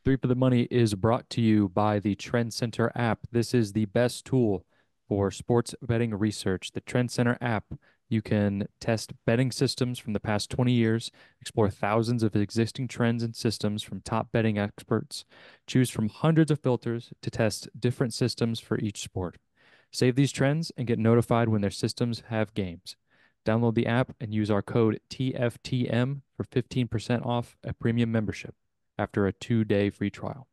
Three for the Money is brought to you by the Trend Center app. This is the best tool for sports betting research. The Trend Center app, you can test betting systems from the past 20 years, explore thousands of existing trends and systems from top betting experts, choose from hundreds of filters to test different systems for each sport. Save these trends and get notified when their systems have games. Download the app and use our code TFTM for 15% off a premium membership after a 2-day free trial.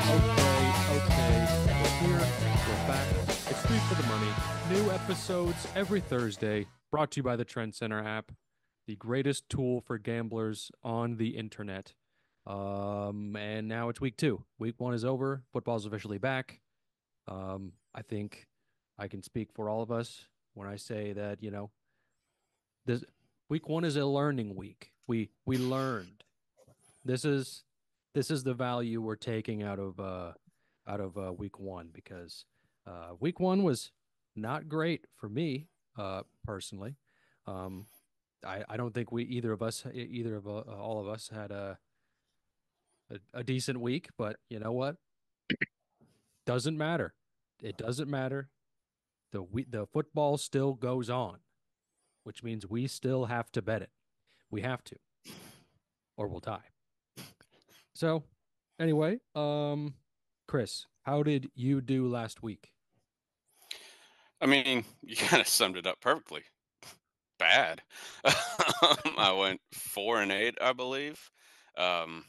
Okay. We're here. We're back. It's Three for the Money. New episodes every Thursday, brought to you by the Trend Center app, the greatest tool for gamblers on the internet. And now it's week two. Week one is over. Football's officially back. I think I can speak for all of us when I say that, this week one is a learning week. We learned. This is this is the value we're taking out of week one because week one was not great for me personally. Um, I don't think we either of us either of all of us had a decent week, but you know what? Doesn't matter. It doesn't matter. The football still goes on, which means we still have to bet it. We have to, or we'll die. So, anyway, Chris, how did you do last week? I mean, you kind of summed it up perfectly. Bad. I went 4-8, I believe. Um,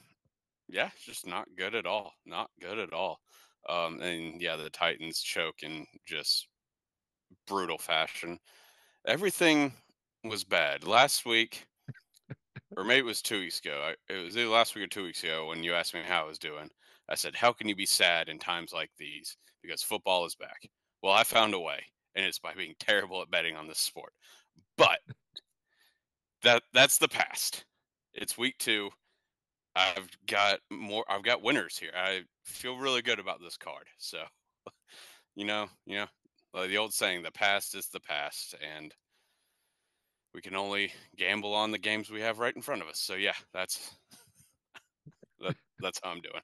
yeah, just not good at all. Not good at all. And yeah, the Titans choke in just brutal fashion. Everything was bad last week, or maybe it was 2 weeks ago. It was either last week or 2 weeks ago when you asked me how I was doing. I said, "How can you be sad in times like these? Because football is back." Well, I found a way, and it's by being terrible at betting on this sport. But that's the past. It's week 2. I've got winners here. I feel really good about this card. So, like the old saying, the past is the past, and we can only gamble on the games we have right in front of us. So yeah, that's how I'm doing.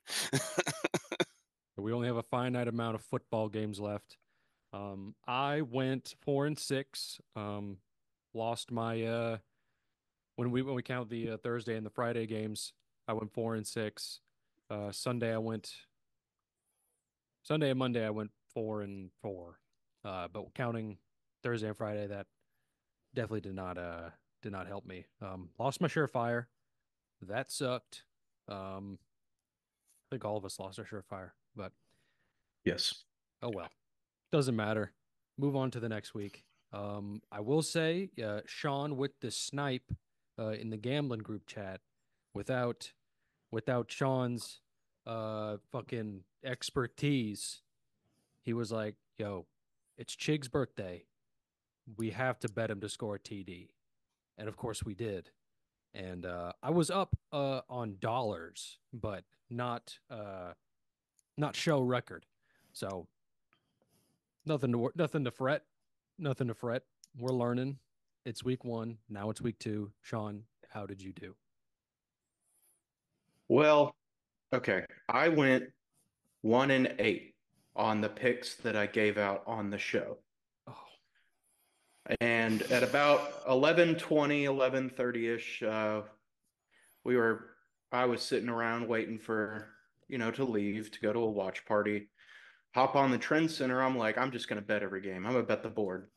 We only have a finite amount of football games left. I went 4-6. Lost my when we count the Thursday and the Friday games, I went 4-6. Sunday I went Sunday and Monday I went 4-4. But counting Thursday and Friday, that definitely did not help me. Lost my Surefire. That sucked. I think all of us lost our Surefire, but Yes. oh well. Doesn't matter. Move on to the next week. I will say, Sean with the snipe in the gambling group chat, without without Sean's fucking expertise, he was like, "Yo, it's Chig's birthday. We have to bet him to score a TD," and of course we did. And I was up on dollars, but not show record. So nothing to fret. Nothing to fret. We're learning. It's week one. Now it's week two. Sean, how did you do? Well, okay. I went 1-8 on the picks that I gave out on the show. Oh, And at about 11:20, 11:30-ish, we were I was sitting around waiting for, to leave to go to a watch party. Hop on the Trend Center. I'm like, I'm just gonna bet every game. I'm gonna bet the board.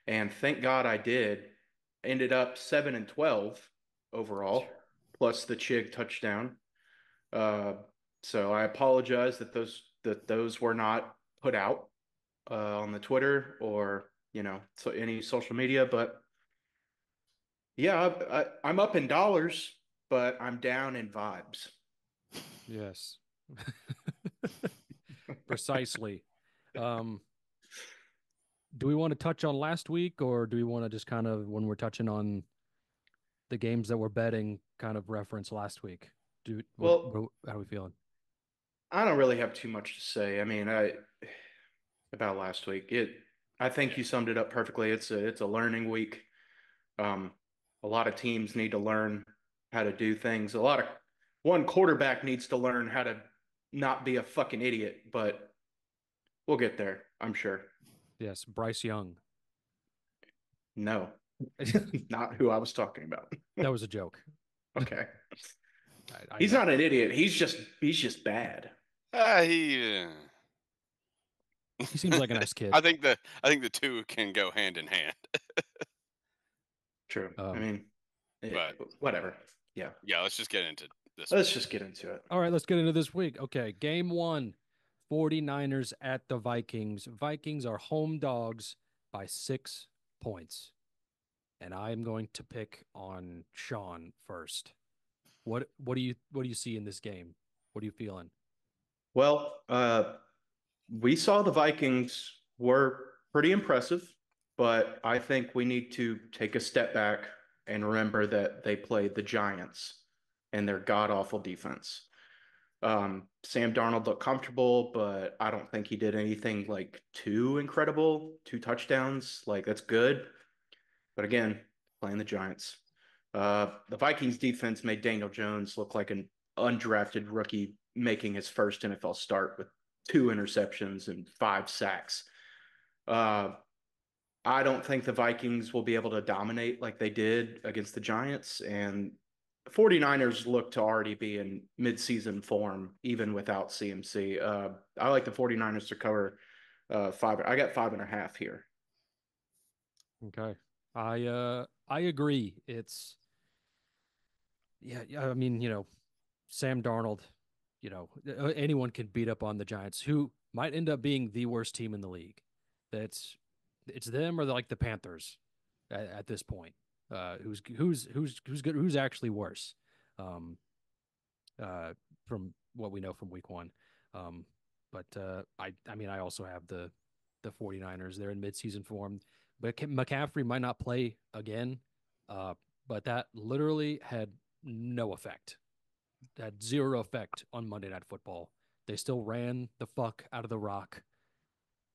And thank God I did. Ended up 7-12 overall, plus the Chig touchdown. Uh, so I apologize that those were not put out on the Twitter or so any social media. But yeah, I'm up in dollars, but I'm down in vibes. yes. Precisely. Um, do we want to touch on last week, or do we want to just kind of, when we're touching on the games that we're betting, kind of reference last week? Dude, Well, how are we feeling? I don't really have too much to say. I mean, I about last week. I think Yeah. you summed it up perfectly. It's a learning week. Um, a lot of teams need to learn how to do things. One quarterback needs to learn how to not be a fucking idiot, but we'll get there, I'm sure. Yes, Bryce Young. No, not who I was talking about. That was a joke. Okay. I He's know. not an idiot. He's just bad. He. He seems like a nice kid. I think the two can go hand in hand. True. I Um, mean, But whatever. Yeah. yeah, let's just get into this Let's week. just get into it. all right, let's get into this week. Okay, game one, 49ers at the Vikings. Vikings are home dogs by 6 points. And I am going to pick on Sean first. What do you see in this game? What are you feeling? Well, we saw the Vikings were pretty impressive, but I think we need to take a step back and remember that they played the Giants and their god awful defense. Sam Darnold looked comfortable, but I don't think he did anything like too incredible. 2 touchdowns, like that's good. But again, playing the Giants. The Vikings defense made Daniel Jones look like an undrafted rookie making his first NFL start with 2 interceptions and 5 sacks. Uh, I don't think the Vikings will be able to dominate like they did against the Giants. And 49ers look to already be in midseason form, even without CMC. I like the 49ers to cover 5. I got 5.5 here. Okay. I agree. It's yeah, I mean, Sam Darnold, anyone can beat up on the Giants, who might end up being the worst team in the league. That's it's them or like the Panthers at this point. Who's good? Who's actually worse? Um, from what we know from week one. Um, but I mean, I also have the 49ers. They're in midseason form, but McCaffrey might not play again. Uh, but that literally had no effect, had zero effect on Monday Night Football. They still ran the fuck out of the rock,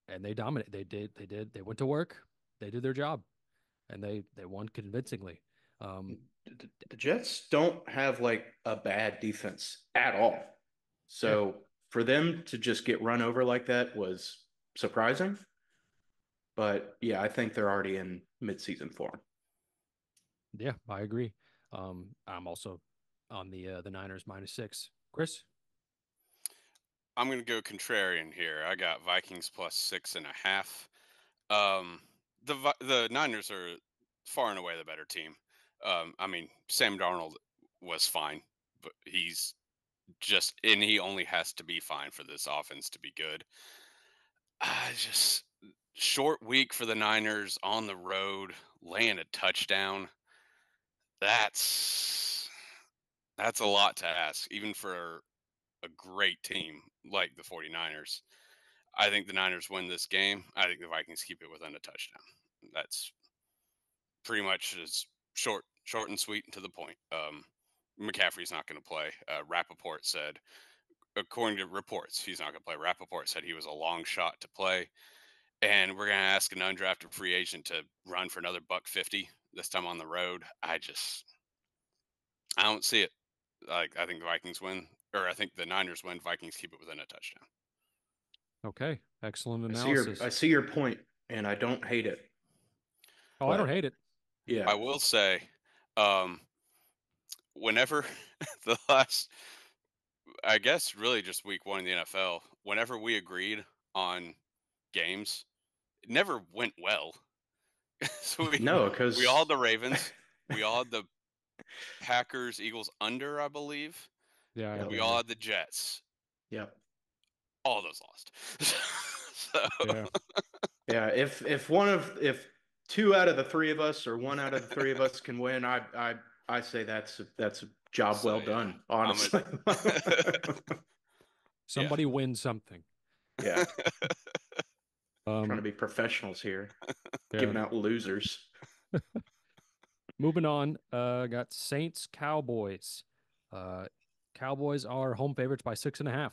and they dominated. They did. They went to work. They did their job, and they won convincingly. Um, The Jets don't have like a bad defense at all. yeah, So for them to just get run over like that was surprising. But yeah, I think they're already in midseason form. yeah, I agree. I'm also on the Niners -6. Chris, I'm gonna go contrarian here. I got Vikings plus 6.5. Um, the Niners are far and away the better team. I mean, Sam Darnold was fine, but he only has to be fine for this offense to be good. I just short week for the Niners on the road, laying a touchdown. That's that's a lot to ask, even for a great team like the 49ers. I think the Niners win this game. I think the Vikings keep it within a touchdown. That's pretty much as short and sweet and to the point. McCaffrey's not going to play. Rappaport said, according to reports, he's not going to play. Rappaport said he was a long shot to play, and we're going to ask an undrafted free agent to run for another buck 50 this time on the road. I don't see it. Like I think the Vikings win, or I think the Niners win. Vikings keep it within a touchdown. okay, excellent I analysis. see your point, and I don't hate it. Oh, I don't But hate it. yeah, I will say, um, whenever the last, I guess, really just week one in the NFL, whenever we agreed on games, it never went well. So no, we all because had the Ravens, we all had the Packers Eagles under, I believe. Yeah, I had yep, We the all under. had the Jets. yep, All those lost. So Yeah. yeah. If 2 out of the 3 of us or 1 out of the 3 of us can win, I say that's a job so well yeah, done. I'm a Honestly. yeah. Somebody win something. Yeah, trying to Um, be professionals here, yeah. giving out losers. Moving on. Got Saints Cowboys. Uh, Cowboys are home favorites by 6.5.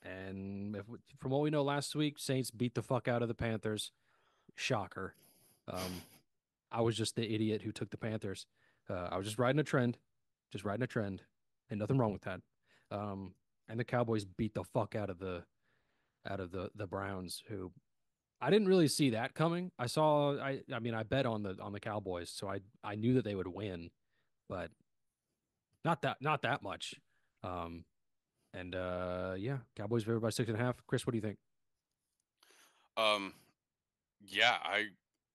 And from what we know last week, Saints beat the fuck out of the Panthers. Shocker. I was just the idiot who took the Panthers. I was just riding a trend, and nothing wrong with that. And the Cowboys beat the fuck out of the Browns, who I didn't really see that coming. I mean, I bet on the Cowboys, so I knew that they would win, but not that much. And yeah, Cowboys favored by 6.5. Chris, what do you think? Yeah, I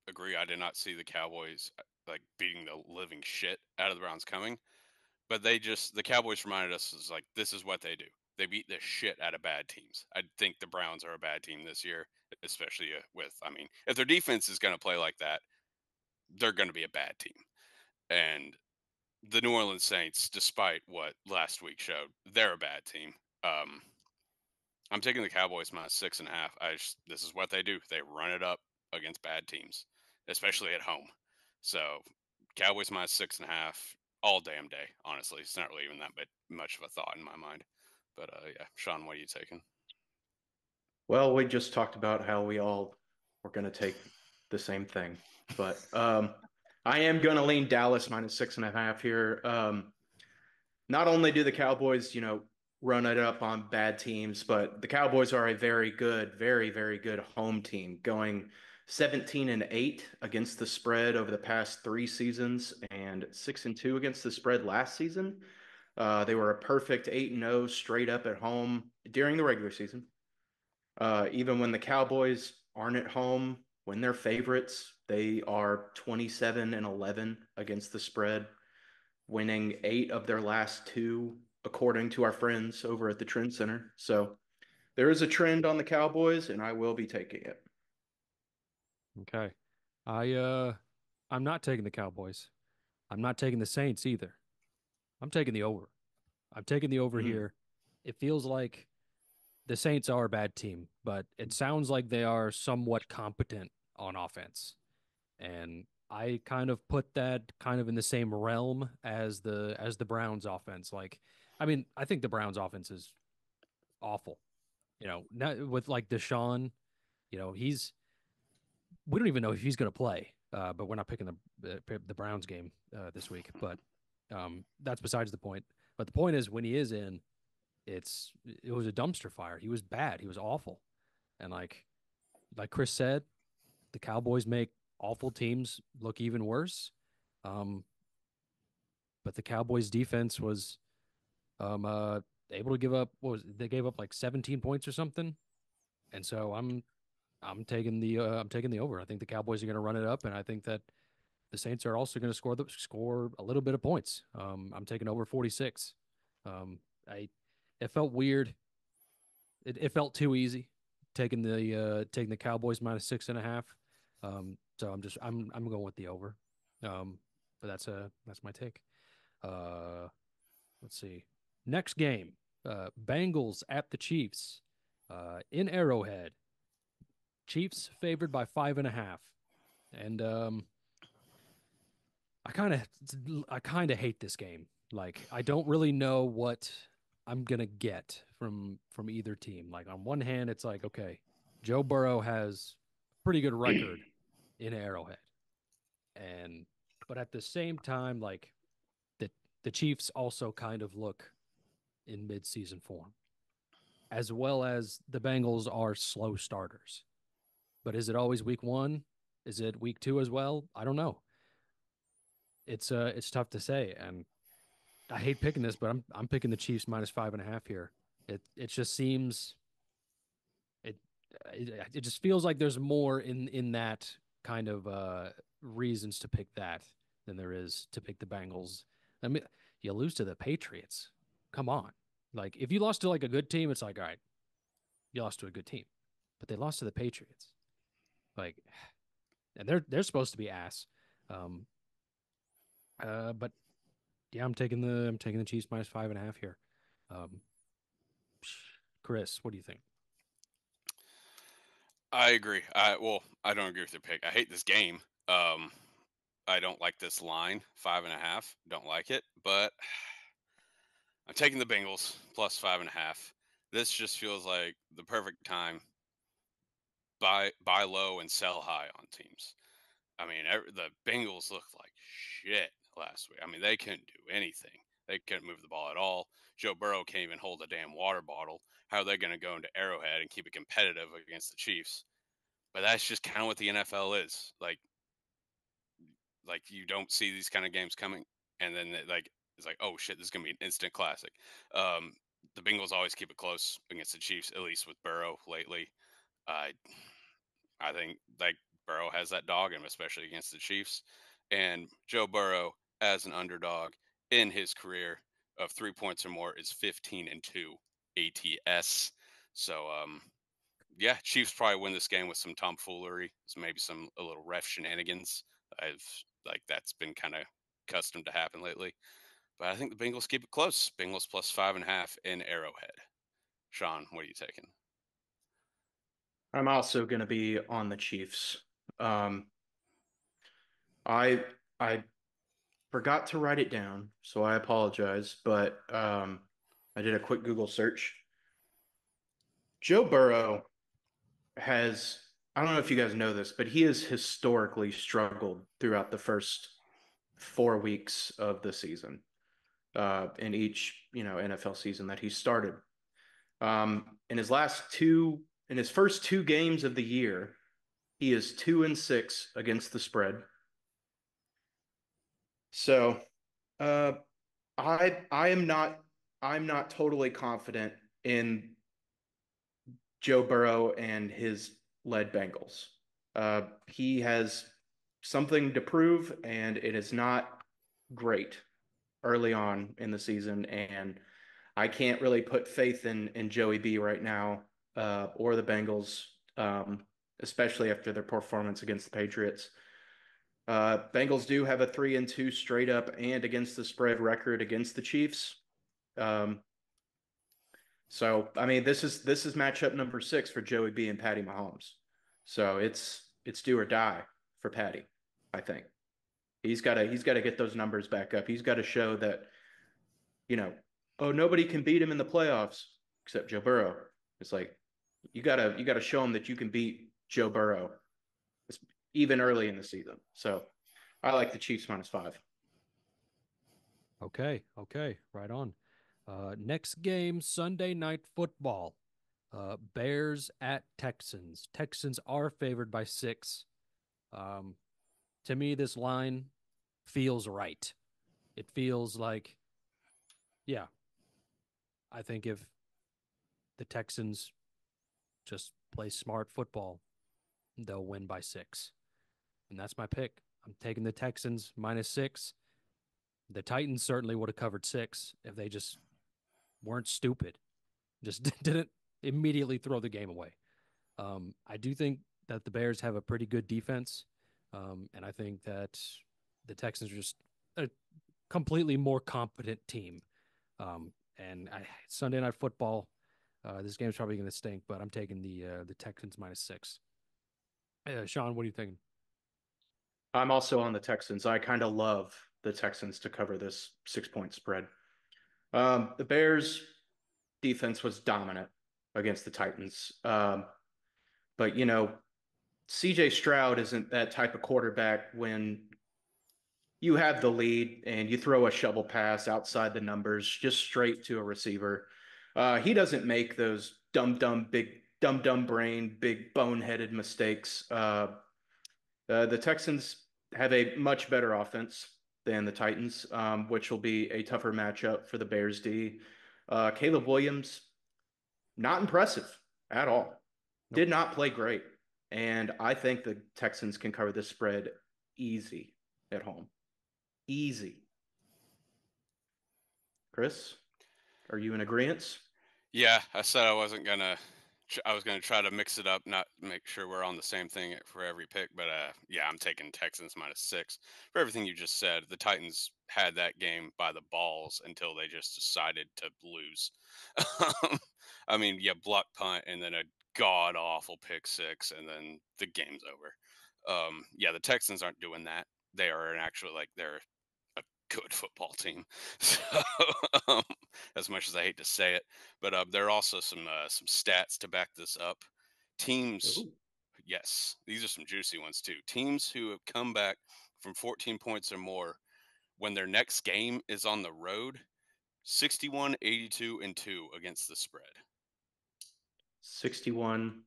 agree. I did not see the Cowboys like beating the living shit out of the Browns coming, but the Cowboys reminded us is like this is what they do. They beat the shit out of bad teams. I think the Browns are a bad team this year, especially I mean, if their defense is going to play like that, they're going to be a bad team. And the New Orleans Saints, despite what last week showed, they're a bad team. I'm taking the Cowboys minus 6.5. This is what they do. They run it up against bad teams, especially at home. So Cowboys minus 6.5 all damn day. Honestly, it's not really even that much of a thought in my mind. But yeah, Sean, what are you taking? Well, we just talked about how we all were going to take the same thing, but I am going to lean Dallas minus 6.5 here. Not only do the Cowboys, run it up on bad teams, but the Cowboys are a very good, very, very good home team, going 17-8 against the spread over the past 3 seasons and 6-2 against the spread last season. They were a perfect 8-0 straight up at home during the regular season. Even when the Cowboys aren't at home, when they're favorites, they are 27-11 against the spread, winning 8 of their last 2, according to our friends over at the Trend Center. So there is a trend on the Cowboys, and I will be taking it. Okay. I'm not taking the Cowboys. I'm not taking the Saints either. I'm taking the over. I'm taking the over here. It feels like the Saints are a bad team, but it sounds like they are somewhat competent on offense. And I kind of put that kind of in the same realm as the Browns offense. Like, I mean, I think the Browns offense is awful. Not with like Deshaun, we don't even know if he's going to play. But we're not picking the Browns game this week. But that's besides the point. But the point is, when he is in, it was a dumpster fire. He was bad. He was awful. And like Chris said, the Cowboys make awful teams look even worse. But the Cowboys defense was able to give up they gave up like 17 points or something. And so I'm taking the over. I think the Cowboys are going to run it up, and I think that the Saints are also going to score a little bit of points. I'm taking over 46. It felt weird. It felt too easy taking the Cowboys minus 6.5. So I'm going with the over. But that's my take. Let's see. Next game, Bengals at the Chiefs, in Arrowhead. Chiefs favored by 5.5, and I kind of hate this game. Like, I don't really know what I'm gonna get from either team. Like, on one hand, it's like, okay, Joe Burrow has a pretty good record in Arrowhead, but at the same time, like the Chiefs also kind of look in mid-season form, as well as the Bengals are slow starters. But is it always week 1? Is it week 2 as well? I don't know. It's tough to say, and I hate picking this, but I'm picking the Chiefs minus 5.5 here. It just seems it it just feels like there's more in that kind of reasons to pick that than there is to pick the Bengals. I mean, you lose to the Patriots. Come on. Like, if you lost to like a good team, it's like, all right, you lost to a good team. But they lost to the Patriots. Like, and they're supposed to be ass. But yeah, I'm taking the Chiefs minus 5.5 here. Chris, what do you think? I agree. I don't agree with your pick. I hate this game. I don't like this line, 5.5. Don't like it, but I'm taking the Bengals plus 5.5. This just feels like the perfect time. Buy low and sell high on teams. I mean, the Bengals looked like shit last week. I mean, they couldn't do anything. They couldn't move the ball at all. Joe Burrow can't even hold a damn water bottle. How are they going to go into Arrowhead and keep it competitive against the Chiefs? But that's just kind of what the NFL is. Like you don't see these kind of games coming, and then it's like, oh shit, this is gonna be an instant classic. Um, the Bengals always keep it close against the Chiefs, at least with Burrow lately. I I think like Burrow has that dog in him, especially against the Chiefs. And Joe Burrow, as an underdog in his career of 3 points or more, is 15-2 ATS. So yeah, Chiefs probably win this game with some tomfoolery, maybe some a little ref shenanigans. I've like that's been kind of accustomed to happen lately. But I think the Bengals keep it close. Bengals plus 5.5 in Arrowhead. Sean, what are you taking? I'm also going to be on the Chiefs. Um, I I forgot to write it down, so I apologize, but I did a quick Google search. Joe Burrow has, I don't know if you guys know this, but he has historically struggled throughout the first 4 weeks of the season, in each, NFL season that he started. In in his first two games of the year, he is 2-6 against the spread. So, uh, I'm not totally confident in Joe Burrow and his led Bengals. He has something to prove, and it is not great early on in the season. And I can't really put faith in Joey B right now, or the Bengals, especially after their performance against the Patriots. Bengals do have a 3-2 straight up and against the spread record against the Chiefs. Um, so I mean, this is matchup number 6 for Joey B and Patty Mahomes. So it's do or die for Patty. I think he's got to get those numbers back up. He's got to show that, oh, nobody can beat him in the playoffs except Joe Burrow. It's like you gotta show him that you can beat Joe Burrow even early in the season. So I like the Chiefs -5. Okay, right on. Next game, Sunday Night Football. Bears at Texans. Texans are favored by 6. Um, to me, this line feels right. It feels like, yeah, I think if the Texans just play smart football, they'll win by 6. And that's my pick. I'm taking the Texans -6. The Titans certainly would have covered 6 if they just weren't stupid. Just didn't immediately throw the game away. I do think that the Bears have a pretty good defense. And I think that the Texans are just a completely more competent team. Sunday Night Football, this game's probably going to stink, but I'm taking the Texans -6. Sean, what are you thinking? I'm also on the Texans. I kind of love the Texans to cover this 6-point spread. The Bears defense was dominant against the Titans. But CJ Stroud isn't that type of quarterback when you have the lead and you throw a shovel pass outside the numbers, just straight to a receiver. He doesn't make those dumb brain, big boneheaded mistakes. The Texans have a much better offense than the Titans, which will be a tougher matchup for the Bears D. Caleb Williams, not impressive at all. Nope. Did not play great. And I think the Texans can cover this spread easy at home. Easy. Chris, are you in agreement? Yeah, I said I wasn't gonna. I was gonna try to mix it up, not make sure we're on the same thing for every pick. But yeah, I'm taking Texans -6 for everything you just said. The Titans had that game by the balls until they just decided to lose. I mean, yeah, block punt and then a god awful pick six, and then the game's over. Yeah, the Texans aren't doing that. They are an actual they're a good football team. So, um, as much as I hate to say it, but there are also some stats to back this up. Teams, Ooh. yes, these are some juicy ones too. Teams who have come back from 14 points or more when their next game is on the road, 61, 82, and 2 against the spread. 61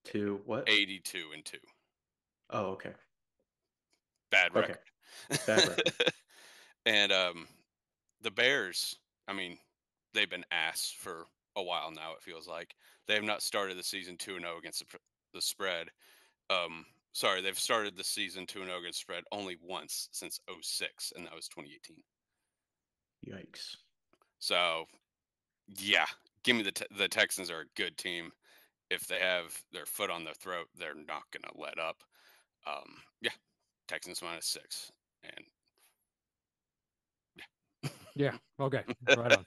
to what? 82 and 2. Oh, okay. Bad Okay. record. Bad record. And the Bears, I mean, they've been ass for a while now, it feels like. They have not started the season 2-0 against the spread. Sorry, they've started the season 2-0 against spread only once since 06, and that was 2018. Yikes. So, yeah, give me the Texans are a good team. If they have their foot on their throat, they're not going to let up. Yeah, Texans -6. And Yeah. Okay. Right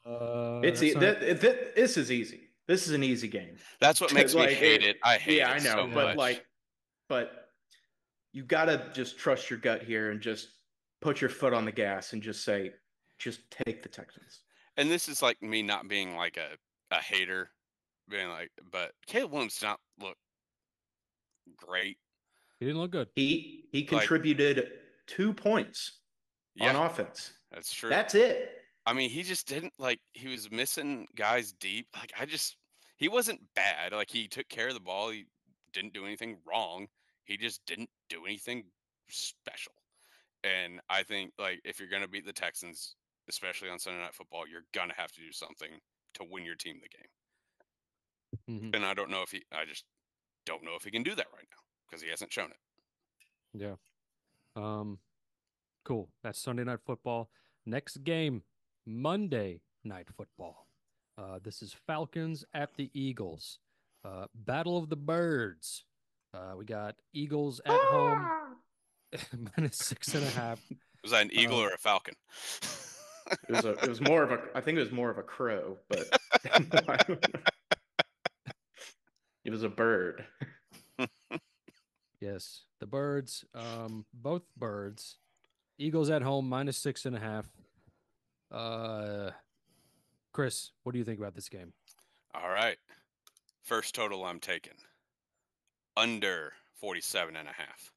on. This is easy. This is an easy game. That's what makes me Like hate it. I hate yeah, it I know, so but much. but you gotta just trust your gut here and just put your foot on the gas and just say, just take the Texans. And this is like me not being like a hater, being like, but Caleb Williams did not look great. He didn't look good. He Like, contributed 2 points on yeah, offense. that's true. That's it. I mean, he just didn't like he was missing guys deep. Like he wasn't bad. Like he took care of the ball. He didn't do anything wrong. He just didn't do anything special. And I think like if you're gonna beat the Texans, especially on Sunday Night Football, you're gonna have to do something to win your team the game. Mm-hmm. And I just don't know if he can do that right now because he hasn't shown it. Yeah. Cool. That's Sunday Night Football. Next game, Monday Night Football. This is Falcons at the Eagles. Battle of the Birds. We got Eagles at home -6.5. Was that an eagle or a falcon? It was more of a I think it was more of a crow, but it was a bird. Yes, the Birds. Both Birds. Eagles at home -6.5. Chris, what do you think about this game? All right. First total I'm taking under 47.5.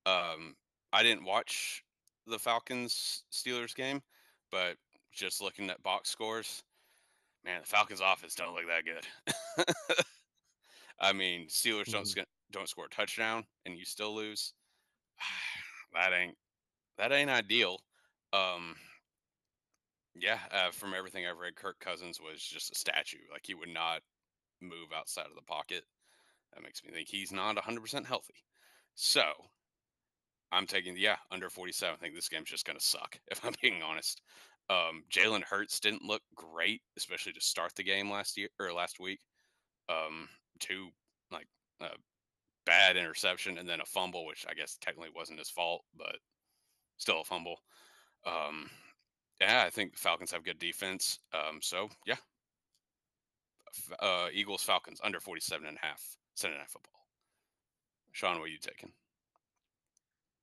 I didn't watch the Falcons Steelers game, but just looking at box scores, man, the Falcons offense don't look that good. I mean, Steelers Mhm. don't score a touchdown and you still lose. that ain't ideal. Um, yeah, from everything I've read, Kirk Cousins was just a statue. Like he would not move outside of the pocket. That makes me think he's not 100% healthy. So I'm taking, under 47. I think this game's just going to suck, if I'm being honest. Jalen Hurts didn't look great, especially to start the game last week. Two, like, bad interception and then a fumble, which I guess technically wasn't his fault, but still a fumble. Yeah, I think the Falcons have good defense. So, yeah, Eagles, Falcons, under 47.5, Sunday Night Football. Sean, what are you taking?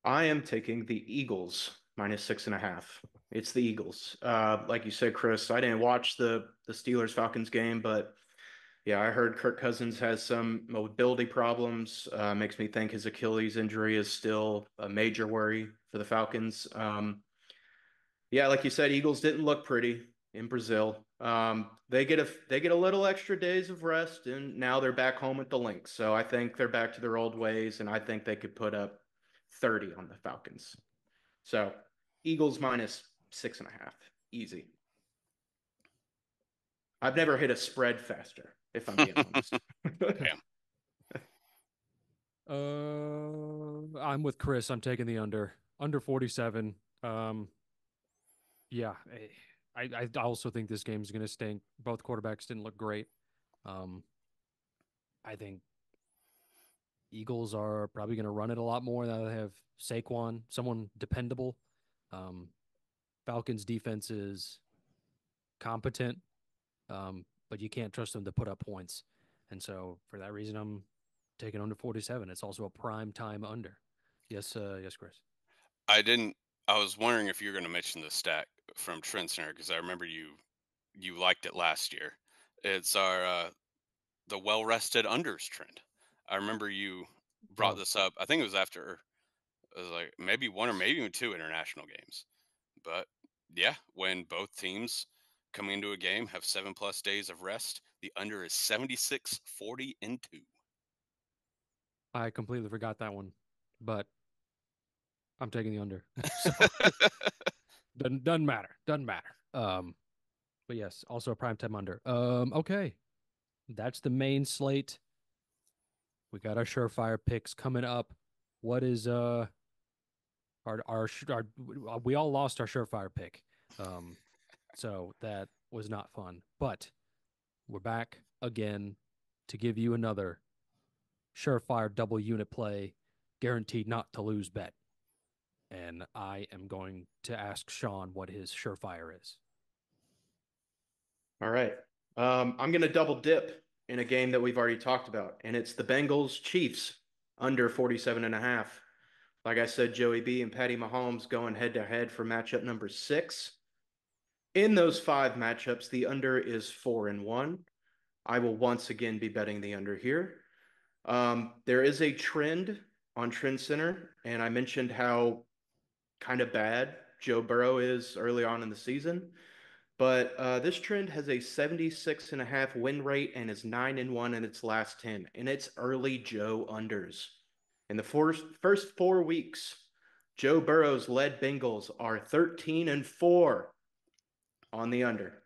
I am taking the Eagles -6.5. It's the Eagles. Like you said, Chris, I didn't watch the Steelers Falcons game, but yeah, I heard Kirk Cousins has some mobility problems. Makes me think his Achilles injury is still a major worry for the Falcons. Yeah, like you said, Eagles didn't look pretty in Brazil. They get a little extra days of rest, and now they're back home at the Lynx. So I think they're back to their old ways, and I think they could put up 30 on the Falcons. So Eagles -6.5, easy. I've never hit a spread faster, if I'm being honest. Damn. I'm with Chris. I'm taking the under 47. Yeah, I also think this game is going to stink. Both quarterbacks didn't look great. I think Eagles are probably going to run it a lot more now they have Saquon, someone dependable. Falcons defense is competent, but you can't trust them to put up points. And so for that reason, I'm taking under 47. It's also a prime time under. Yes, yes, Chris. I didn't I was wondering if you were going to mention the stat from Trend Center because I remember you liked it last year. It's our the well rested unders trend. I remember you brought Oh, this up. I think it was after it was like maybe one or maybe even two international games. But yeah, when both teams coming into a game have 7+ days of rest, the under is 76, 40, and 2. I completely forgot that one, but I'm taking the under. So doesn't matter. Doesn't matter. But yes, also a primetime under. Okay. That's the main slate. We got our surefire picks coming up. What is our we all lost our surefire pick. Um so that was not fun. But we're back again to give you another surefire double unit play, guaranteed not to lose bet. And I am going to ask Sean what his surefire is. All right. I'm going to double dip in a game that we've already talked about, and it's the Bengals Chiefs under 47.5. Like I said, Joey B and Patty Mahomes going head to head for matchup number 6. In those 5 matchups, the under is 4-1. I will once again be betting the under here. There is a trend on Trend Center, and I mentioned how kind of bad Joe Burrow is early on in the season. But this trend has a 76.5 win rate and is 9-1 in its last 10. And it's early Joe unders. In the first 4 weeks, Joe Burrow's led Bengals are 13-4 on the under.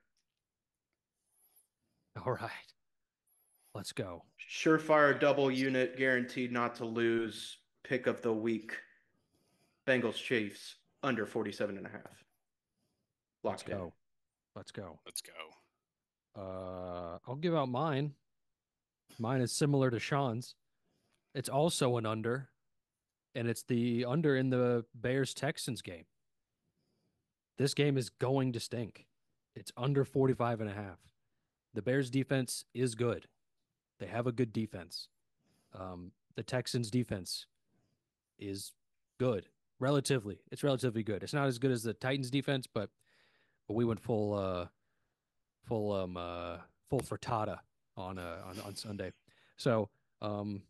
All right. Let's go. Surefire double unit guaranteed not to lose. Pick of the week. Bengals Chiefs under 47.5. Let's Locked in. go. Let's go. Let's go. I'll give out mine. Mine is similar to Sean's. It's also an under, and it's the under in the Bears Texans game. This game is going to stink. It's under 45.5. The Bears defense is good. They have a good defense. The Texans defense is good. Relatively. It's relatively good. It's not as good as the Titans defense, but we went full frittata on Sunday. So I'm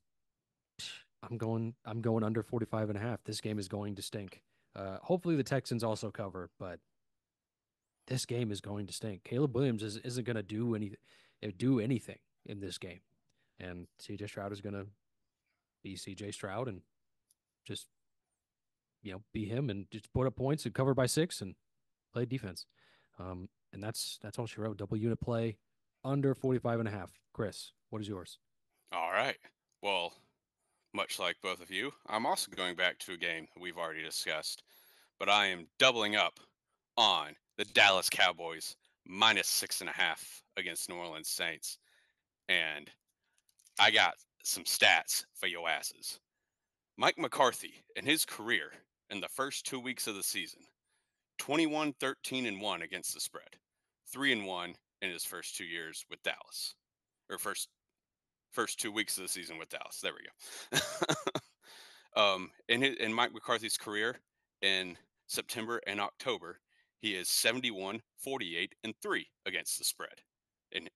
going under 45.5. This game is going to stink. Hopefully the Texans also cover, but this game is going to stink. Caleb Williams isn't going to do anything in this game, and CJ Stroud is going to be CJ Stroud and just be him and just put up points and cover by 6 and play defense. And that's all she wrote. Double unit play under 45.5. Chris, what is yours? All right. Well, much like both of you, I'm also going back to a game we've already discussed, but I am doubling up on the Dallas Cowboys -6.5 against New Orleans Saints. And I got some stats for your asses. Mike McCarthy, in his career, in the first 2 weeks of the season, 21, 13, and 1 against the spread, 3-1 in his first 2 years with Dallas, or first 2 weeks of the season with Dallas. There we go. In Mike McCarthy's career, in September and October, he is 71, 48, and 3 against the spread in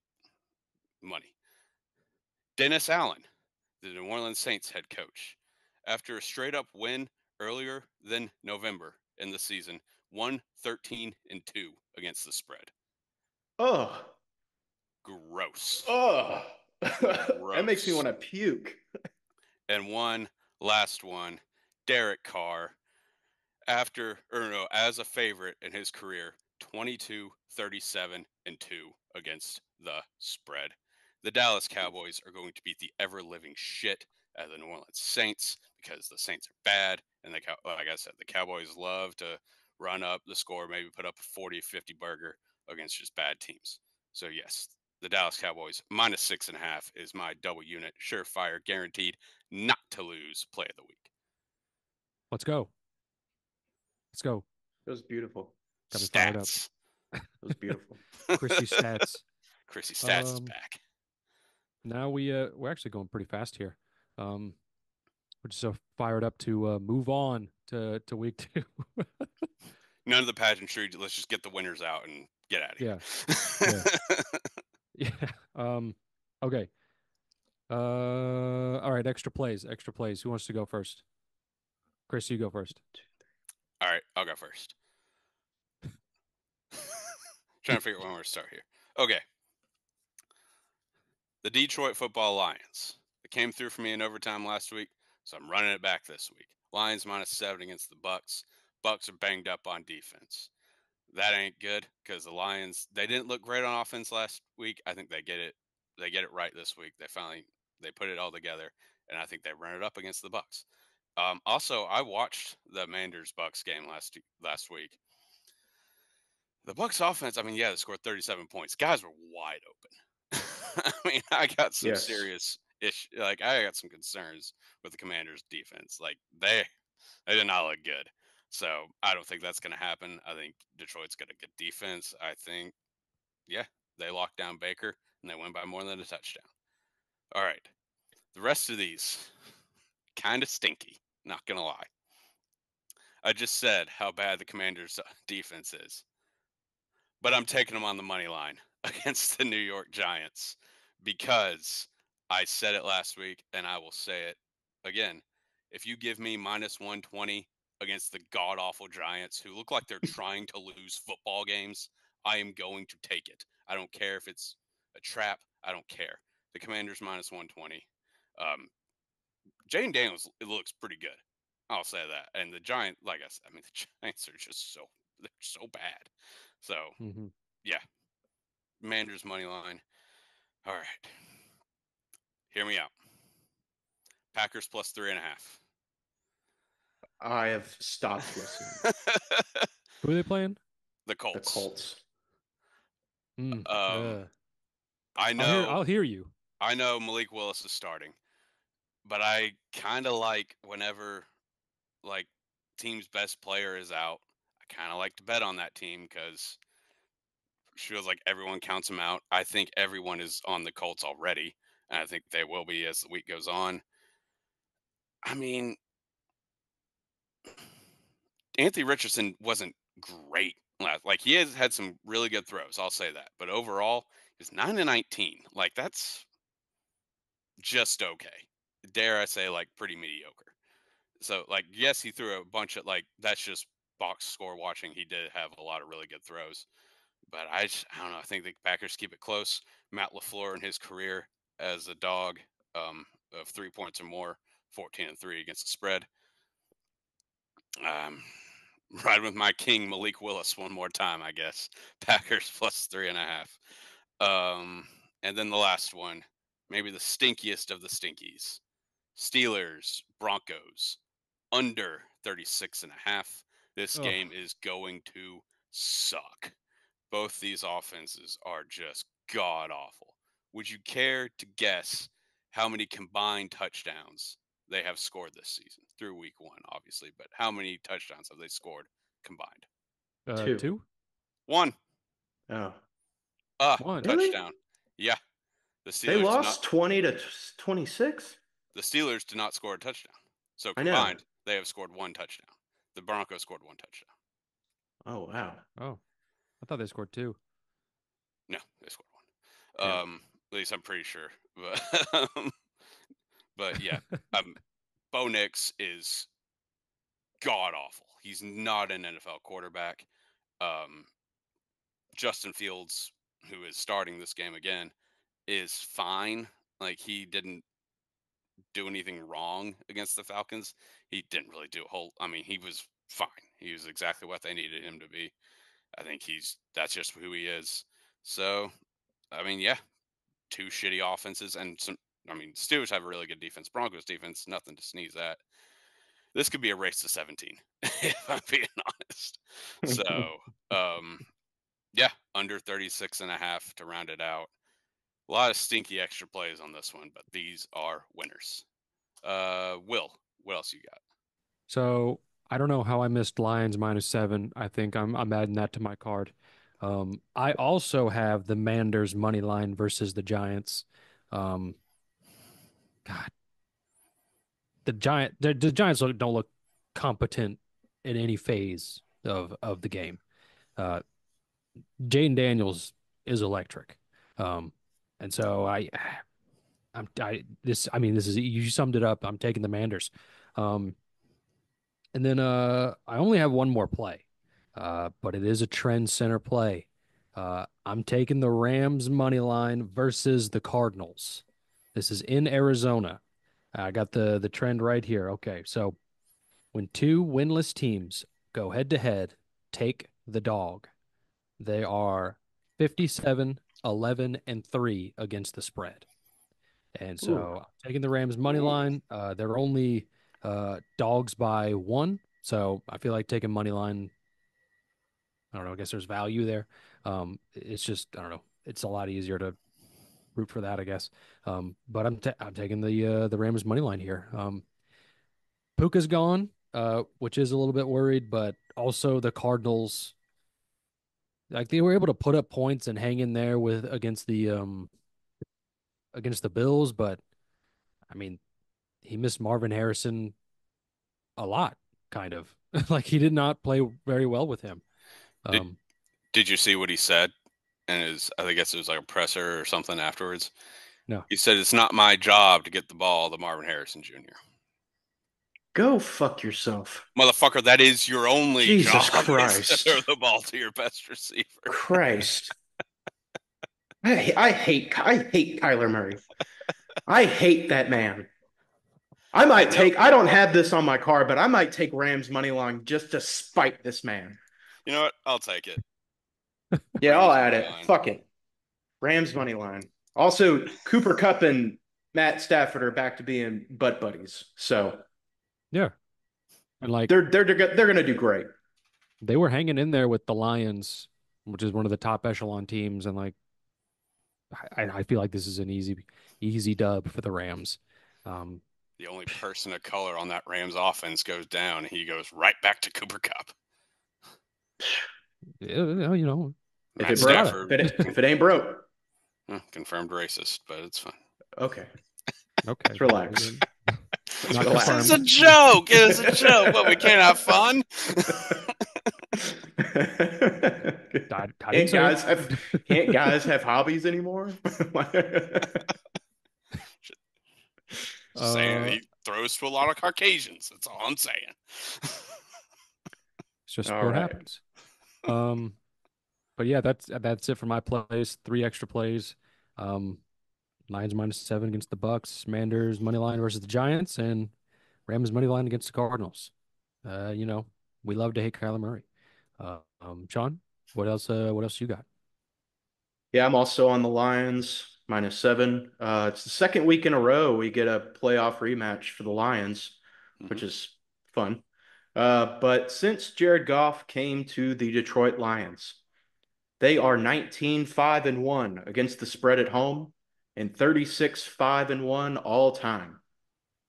money. Dennis Allen, the New Orleans Saints head coach, after a straight up win earlier than November in the season, 1-13-2 against the spread. Oh, Gross. oh, that makes me Gross. want to puke. And one last one, Derek Carr, as a favorite in his career, 22, 37, and 2 against the spread. The Dallas Cowboys are going to beat the ever living shit out of the New Orleans Saints because the Saints are bad. And like I said, the Cowboys love to run up the score, maybe put up a 40, 50 burger against just bad teams. So, yes, the Dallas Cowboys -6.5 is my double unit, surefire, guaranteed not to lose play of the week. Let's go. Let's go. It was beautiful. Got me fired up. Stats. It was beautiful. Chrissy stats. Chrissy Stats is back. Now we're actually going pretty fast here. We're just so fired up to move on to week 2. None of the pageantry. Let's just get the winners out and get out of here. Yeah. Okay. All right. Extra plays. Extra plays. Who wants to go first? Chris, you go first. All right, I'll go first. Trying to figure out when we're to start here. Okay. The Detroit Football Lions. It came through for me in overtime last week, so I'm running it back this week. Lions -7 against the Bucks. Bucks are banged up on defense. That ain't good because the Lions, they didn't look great on offense last week. I think they get it. They get it right this week. They put it all together, and I think they run it up against the Bucks. Also, I watched the Manders Bucks game last week. The Bucks offense, I mean, yeah, they scored 37 points. Guys were wide open. I mean, I got some Yes. serious I got some concerns with the Commanders' defense. Like they did not look good. So I don't think that's going to happen. I think Detroit's got a good defense. I think, yeah, they lock down Baker and they win by more than a touchdown. All right, the rest of these kind of stinky. Not gonna lie. I just said how bad the Commanders' defense is. But I'm taking them on the money line against the New York Giants because I said it last week and I will say it again. If you give me -120 against the god awful Giants who look like they're trying to lose football games, I am going to take it. I don't care if it's a trap. I don't care. The Commanders -120. Jane Daniels, it looks pretty good. I'll say that. And the Giant, like I said, I mean, the Giants are just they're so bad. So yeah, Commanders money line. All right, hear me out. Packers +3.5. I have stopped listening. Who are they playing? The Colts. The Colts. I know. I'll hear you. I know Malik Willis is starting, but I kind of like whenever like team's best player is out. I kind of like to bet on that team because it feels like everyone counts them out. I think everyone is on the Colts already, and I think they will be as the week goes on. I mean, Anthony Richardson wasn't great last. Like he has had some really good throws, I'll say that. But overall, he's 9-19. Like that's just okay. Dare I say, like pretty mediocre. So like, yes, he threw a bunch of like that's just box score watching. He did have a lot of really good throws, but I don't know. I think the Packers keep it close. Matt LaFleur in his career as a dog of 3 points or more, 14-3 against the spread. Riding with my king Malik Willis one more time, I guess. Packers +3.5. And then the last one, maybe the stinkiest of the stinkies. Steelers, Broncos, under 36.5. This game is going to suck. Both these offenses are just god awful. Would you care to guess how many combined touchdowns they have scored this season through week 1, obviously, but how many touchdowns have they scored combined? 2? 1. Oh. One. Touchdown. Yeah. The Steelers They lost 20-26. The Steelers did not score a touchdown. So I know. combined, they have scored 1 touchdown. The Broncos scored 1 touchdown. Oh, wow. Oh, I thought they scored 2. No, they scored 1. Yeah. At least I'm pretty sure. But yeah, Bo Nix is god awful. He's not an NFL quarterback. Justin Fields, who is starting this game again, is fine. Like he didn't do anything wrong against the Falcons. He didn't really do a whole. I mean, he was fine. He was exactly what they needed him to be. I think that's just who he is. So, I mean, yeah, 2 shitty offenses and some. I mean, Steelers have a really good defense. Broncos defense, nothing to sneeze at. This could be a race to 17, if I'm being honest. So, yeah, under 36.5 to round it out. A lot of stinky extra plays on this one, but these are winners. Will, what else you got? So I don't know how I missed Lions -7. I think I'm adding that to my card. I also have the Manders money line versus the Giants. God, the Giants don't look competent in any phase. of the game. Uh, Jaden Daniels is electric. And so this is, you summed it up. I'm taking the Manders. Um, and then I only have one more play, but it is a trend center play. I'm taking the Rams money line versus the Cardinals. This is in Arizona. I got the trend right here. Okay, so when two winless teams go head to head, take the dog. They are 57, 11, and 3 against the spread. And Ooh. so I'm taking the Rams money line. They're only dogs by 1. So I feel like taking money line. I don't know. I guess there's value there. It's just, I don't know. It's a lot easier to root for that, I guess. But I'm taking the Rams money line here. Puka's gone, which is a little bit worried, but also the Cardinals, like they were able to put up points and hang in there with against the Bills, but I mean, he missed Marvin Harrison a lot, kind of. Like he did not play very well with him. Did you see what he said? And I guess it was like a presser or something afterwards. No. He said it's not my job to get the ball to Marvin Harrison Jr. Go fuck yourself. Motherfucker, that is your only Jesus job. Christ. Is to throw the ball to your best receiver. Christ. I hate Kyler Murray. I hate that man. I don't have this on my card, but I might take Rams money line just to spite this man. You know what? I'll take it. Yeah, I'll add it. Fuck it. Rams money line. Also, Cooper Kupp and Matt Stafford are back to being butt buddies. So yeah, and like they're gonna do great. They were hanging in there with the Lions, which is one of the top echelon teams, and like I feel like this is an easy dub for the Rams. The only person of color on that Rams offense goes down, and he goes right back to Cooper Kupp. Yeah, you know, if it ain't broke. Confirmed racist, but it's fine. Okay. Let's relax. It's a joke. It's a joke, but we can't have fun. Can't guys have hobbies anymore? Saying he throws to a lot of Caucasians. That's all I'm saying. It's just what happens. But yeah, that's it for my plays. 3 extra plays. Lions -7 against the Bucks. Manders money line versus the Giants, and Rams money line against the Cardinals. You know, we love to hate Kyler Murray. Sean, what else you got? Yeah, I'm also on the Lions -7. It's the second week in a row we get a playoff rematch for the Lions, which is fun. But since Jared Goff came to the Detroit Lions, they are 19-5-1 against the spread at home and 36-5-1 all time,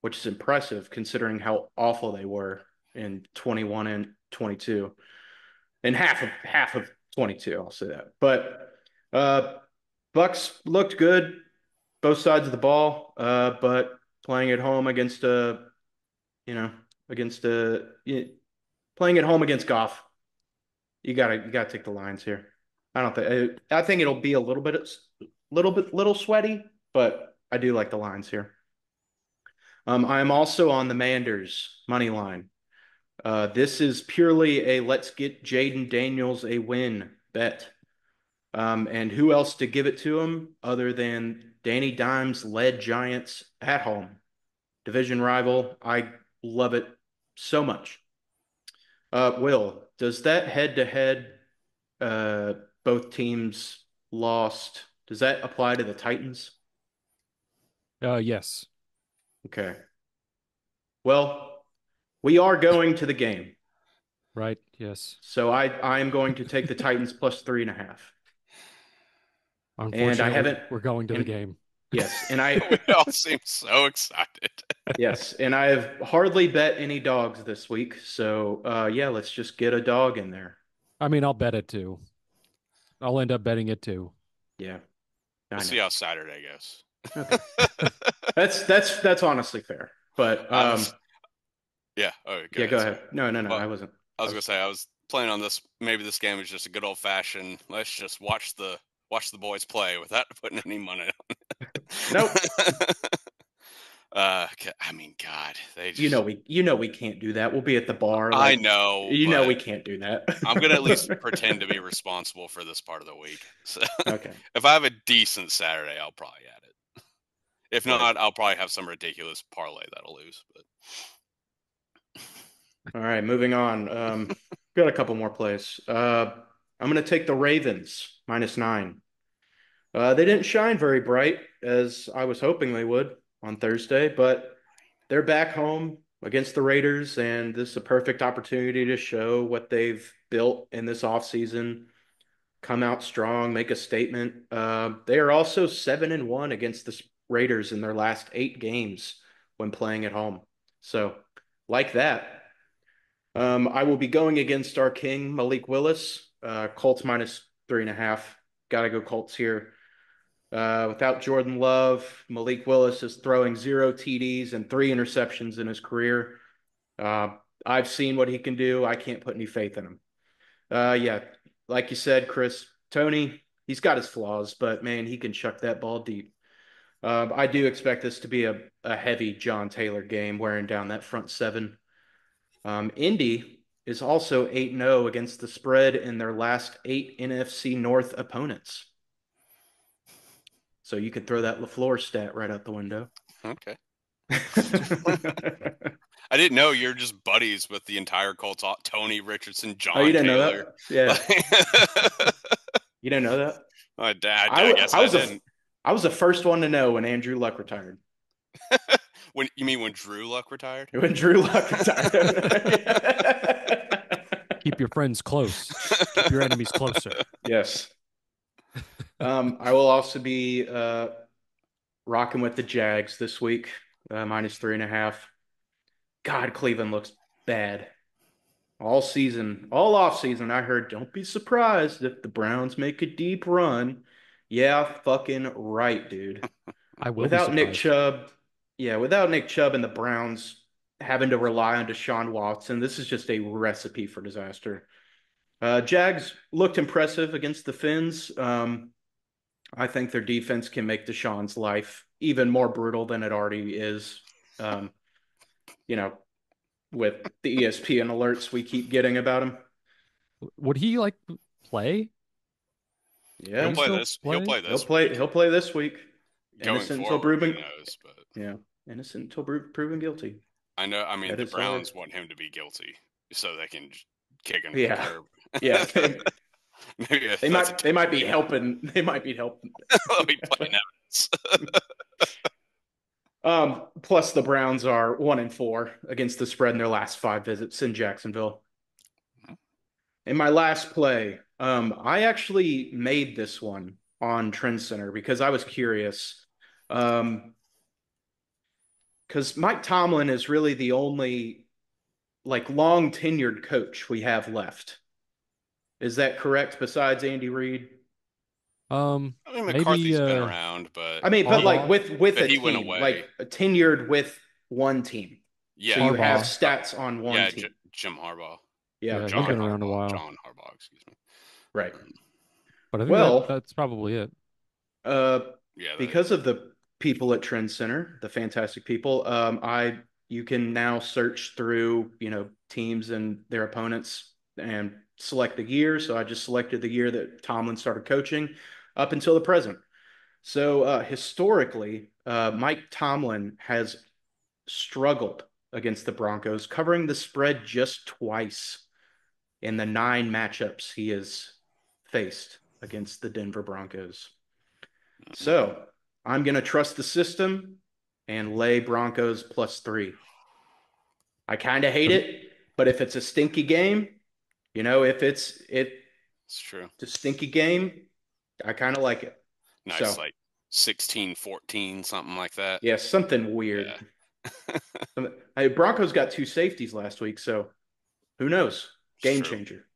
which is impressive considering how awful they were in 21 and 22 and half of 22. I'll say that. But Bucks looked good, both sides of the ball, but playing at home against playing at home against Goff, you gotta take the Lions here. I think it'll be a little sweaty, but I do like the Lions here. I'm also on the Manders money line. This is purely a let's get Jaden Daniels a win bet. And who else to give it to him other than Danny Dimes led Giants at home? Division rival. I love it so much. Will, does that head-to-head both teams lost, does that apply to the Titans? Yes. Okay. Well, we are going to the game. Right, yes. So I am going to take the Titans +3.5. Unfortunately, we're going to the game. Yes, and we all seem so excited. Yes, and I have hardly bet any dogs this week. So yeah, let's just get a dog in there. I mean, I'll bet it too. I'll end up betting it too. Yeah. We'll see how Saturday goes. Okay. That's honestly fair. But yeah. yeah, go ahead. No, I wasn't. I was gonna say planning on this. Maybe this game is just a good old fashioned. Let's just watch the boys play without putting any money on it. Nope. I mean, God, they You just. know we can't do that. We'll be at the bar. I Like, know, you know but we can't do that. I'm gonna at least pretend to be responsible for this part of the week. So Okay. if I have a decent Saturday, I'll probably add it. If Right. not, I'll probably have some ridiculous parlay that'll lose. But All right, moving on. Got a couple more plays. I'm going to take the Ravens -9. They didn't shine very bright as I was hoping they would on Thursday, but they're back home against the Raiders, and this is a perfect opportunity to show what they've built in this offseason. Come out strong, make a statement. They are also 7-1 against the Raiders in their last 8 games when playing at home. So, like that. I will be going against our king, Malik Willis. Colts -3.5. Got to go Colts here. Without Jordan Love, Malik Willis is throwing 0 TDs and 3 interceptions in his career. I've seen what he can do. I can't put any faith in him. Yeah, like you said, Chris, Tony, he's got his flaws, but man, he can chuck that ball deep. I do expect this to be a heavy John Taylor game, wearing down that front seven. Indy is also 8-0 against the spread in their last 8 NFC North opponents. So you could throw that LaFleur stat right out the window. okay. I didn't know you're just buddies with the entire Colts. Tony Richardson, John you didn't Taylor. know that? Yeah. You didn't know that? I guess I didn't. I was the first one to know when Andrew Luck retired. When Drew Luck retired? When Drew Luck retired. Keep your friends close. Keep your enemies closer. Yes. I will also be rocking with the Jags this week, -3.5. God, Cleveland looks bad. All season, all off season, I heard, don't be surprised if the Browns make a deep run. Yeah, fucking right, dude. I will Without be Nick surprised. Chubb, without Nick Chubb and the Browns having to rely on Deshaun Watson, this is just a recipe for disaster. Jags looked impressive against the Finns. I think their defense can make Deshaun's life even more brutal than it already is. With the ESPN alerts we keep getting about him. Would he play? Yeah, He'll play this. play? He'll play this week. Going Innocent until forward, proven. who knows? But Yeah, innocent until proven guilty. I know. I mean, That the is Browns hard. want him to be guilty so they can just kick him Yeah. to the curb. Yeah, Maybe if they that's might be helping. They might be helping. They'll be playing evidence. Plus the Browns are 1-4 against the spread in their last 5 visits in Jacksonville. In my last play, I actually made this one on Trend Center because I was curious. Because Mike Tomlin is really the only long tenured coach we have left. Is that correct? Besides Andy Reid? I mean, McCarthy's been around, but with a he team, went away. Tenured with one team. Yeah, so you Harbaugh. have stats on one team. Jim Harbaugh. Yeah, John he's been around a while. John Harbaugh, excuse me. Right. But I think that's probably it. Because of the people at Trend Center, the fantastic people, you can now search through, teams and their opponents and select the year. So I just selected the year that Tomlin started coaching up until the present. So historically, Mike Tomlin has struggled against the Broncos, covering the spread just twice in the 9 matchups he has faced against the Denver Broncos. So I'm going to trust the system and lay Broncos +3. I kind of hate it, but if it's a stinky game, if it's true. It's a stinky game, I kind of like it. Nice, so, 16-14, something like that. Yeah, something weird. Yeah. Broncos got 2 safeties last week, so who knows? Game changer.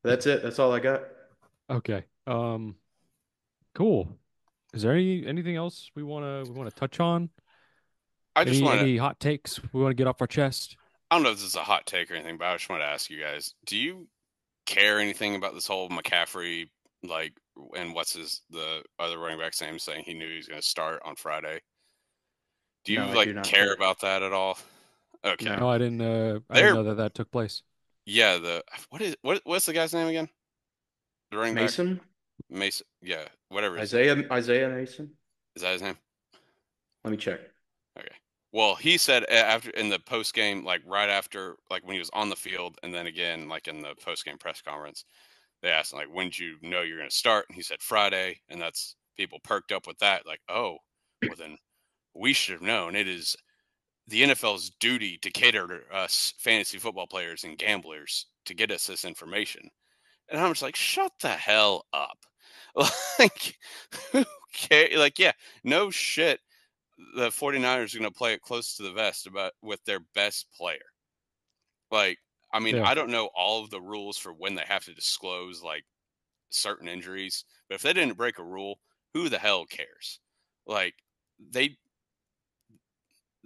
That's it. That's all I got. Okay. Cool. Is there anything else we want to touch on? I just want any hot takes we want to get off our chest? I don't know if this is a hot take or anything, but I just want to ask you guys: do you care anything about this whole McCaffrey, like, and the other running back's name, saying he knew he was going to start on Friday? Do you No, I do not care care. about that at all? Okay, No. No, I didn't. I didn't they're know that took place. yeah. What's the guy's name again? The running back, Mason? Mason. Yeah, whatever his name Isaiah Mason? is. That his name? Let me check. Okay. Well, he said after in the post game, like right after, like when he was on the field, and then again, like in the post game press conference, they asked him, like, when did you know you're going to start? And he said Friday, and that's people perked up with that, like, oh, well then we should have known. It is the NFL's duty to cater to us fantasy football players and gamblers to get us this information. And I'm just like, shut the hell up. Like, who cares? Like, yeah, no shit. The 49ers are going to play it close to the vest about with their best player. Like, I mean, Yeah. I don't know all of the rules for when they have to disclose like certain injuries, but if they didn't break a rule, who the hell cares? Like, they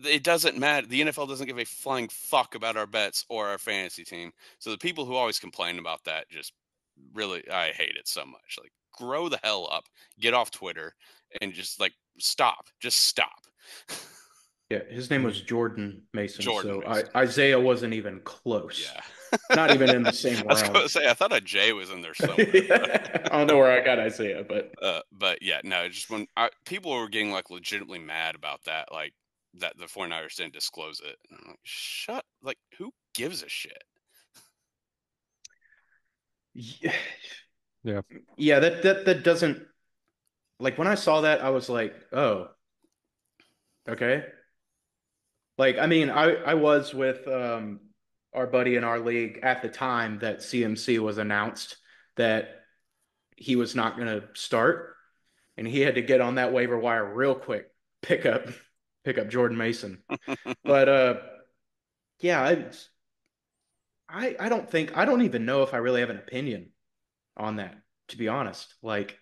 it doesn't matter. The NFL doesn't give a flying fuck about our bets or our fantasy team. So the people who always complain about that just really, I hate it so much. Like, grow the hell up, get off Twitter, and just like stop. Just stop. Yeah, his name was Jordan Mason. Jordan So Mason. Isaiah wasn't even close. Yeah. Not even in the same I was going to realm. say, I thought a J was in there somewhere. I don't know where I got Isaiah, But yeah, no, just when people were getting like legitimately mad about that, like that the 49ers didn't disclose it. And I'm like, like, who gives a shit? yeah, Yeah. yeah, that doesn't, like, when I saw that, I was like, oh, okay. Like, I mean, I was with our buddy in our league at the time that CMC was announced that he was not going to start, and he had to get on that waiver wire real quick, pick up Jordan Mason. But yeah, I don't even know if I really have an opinion on that, to be honest. Like,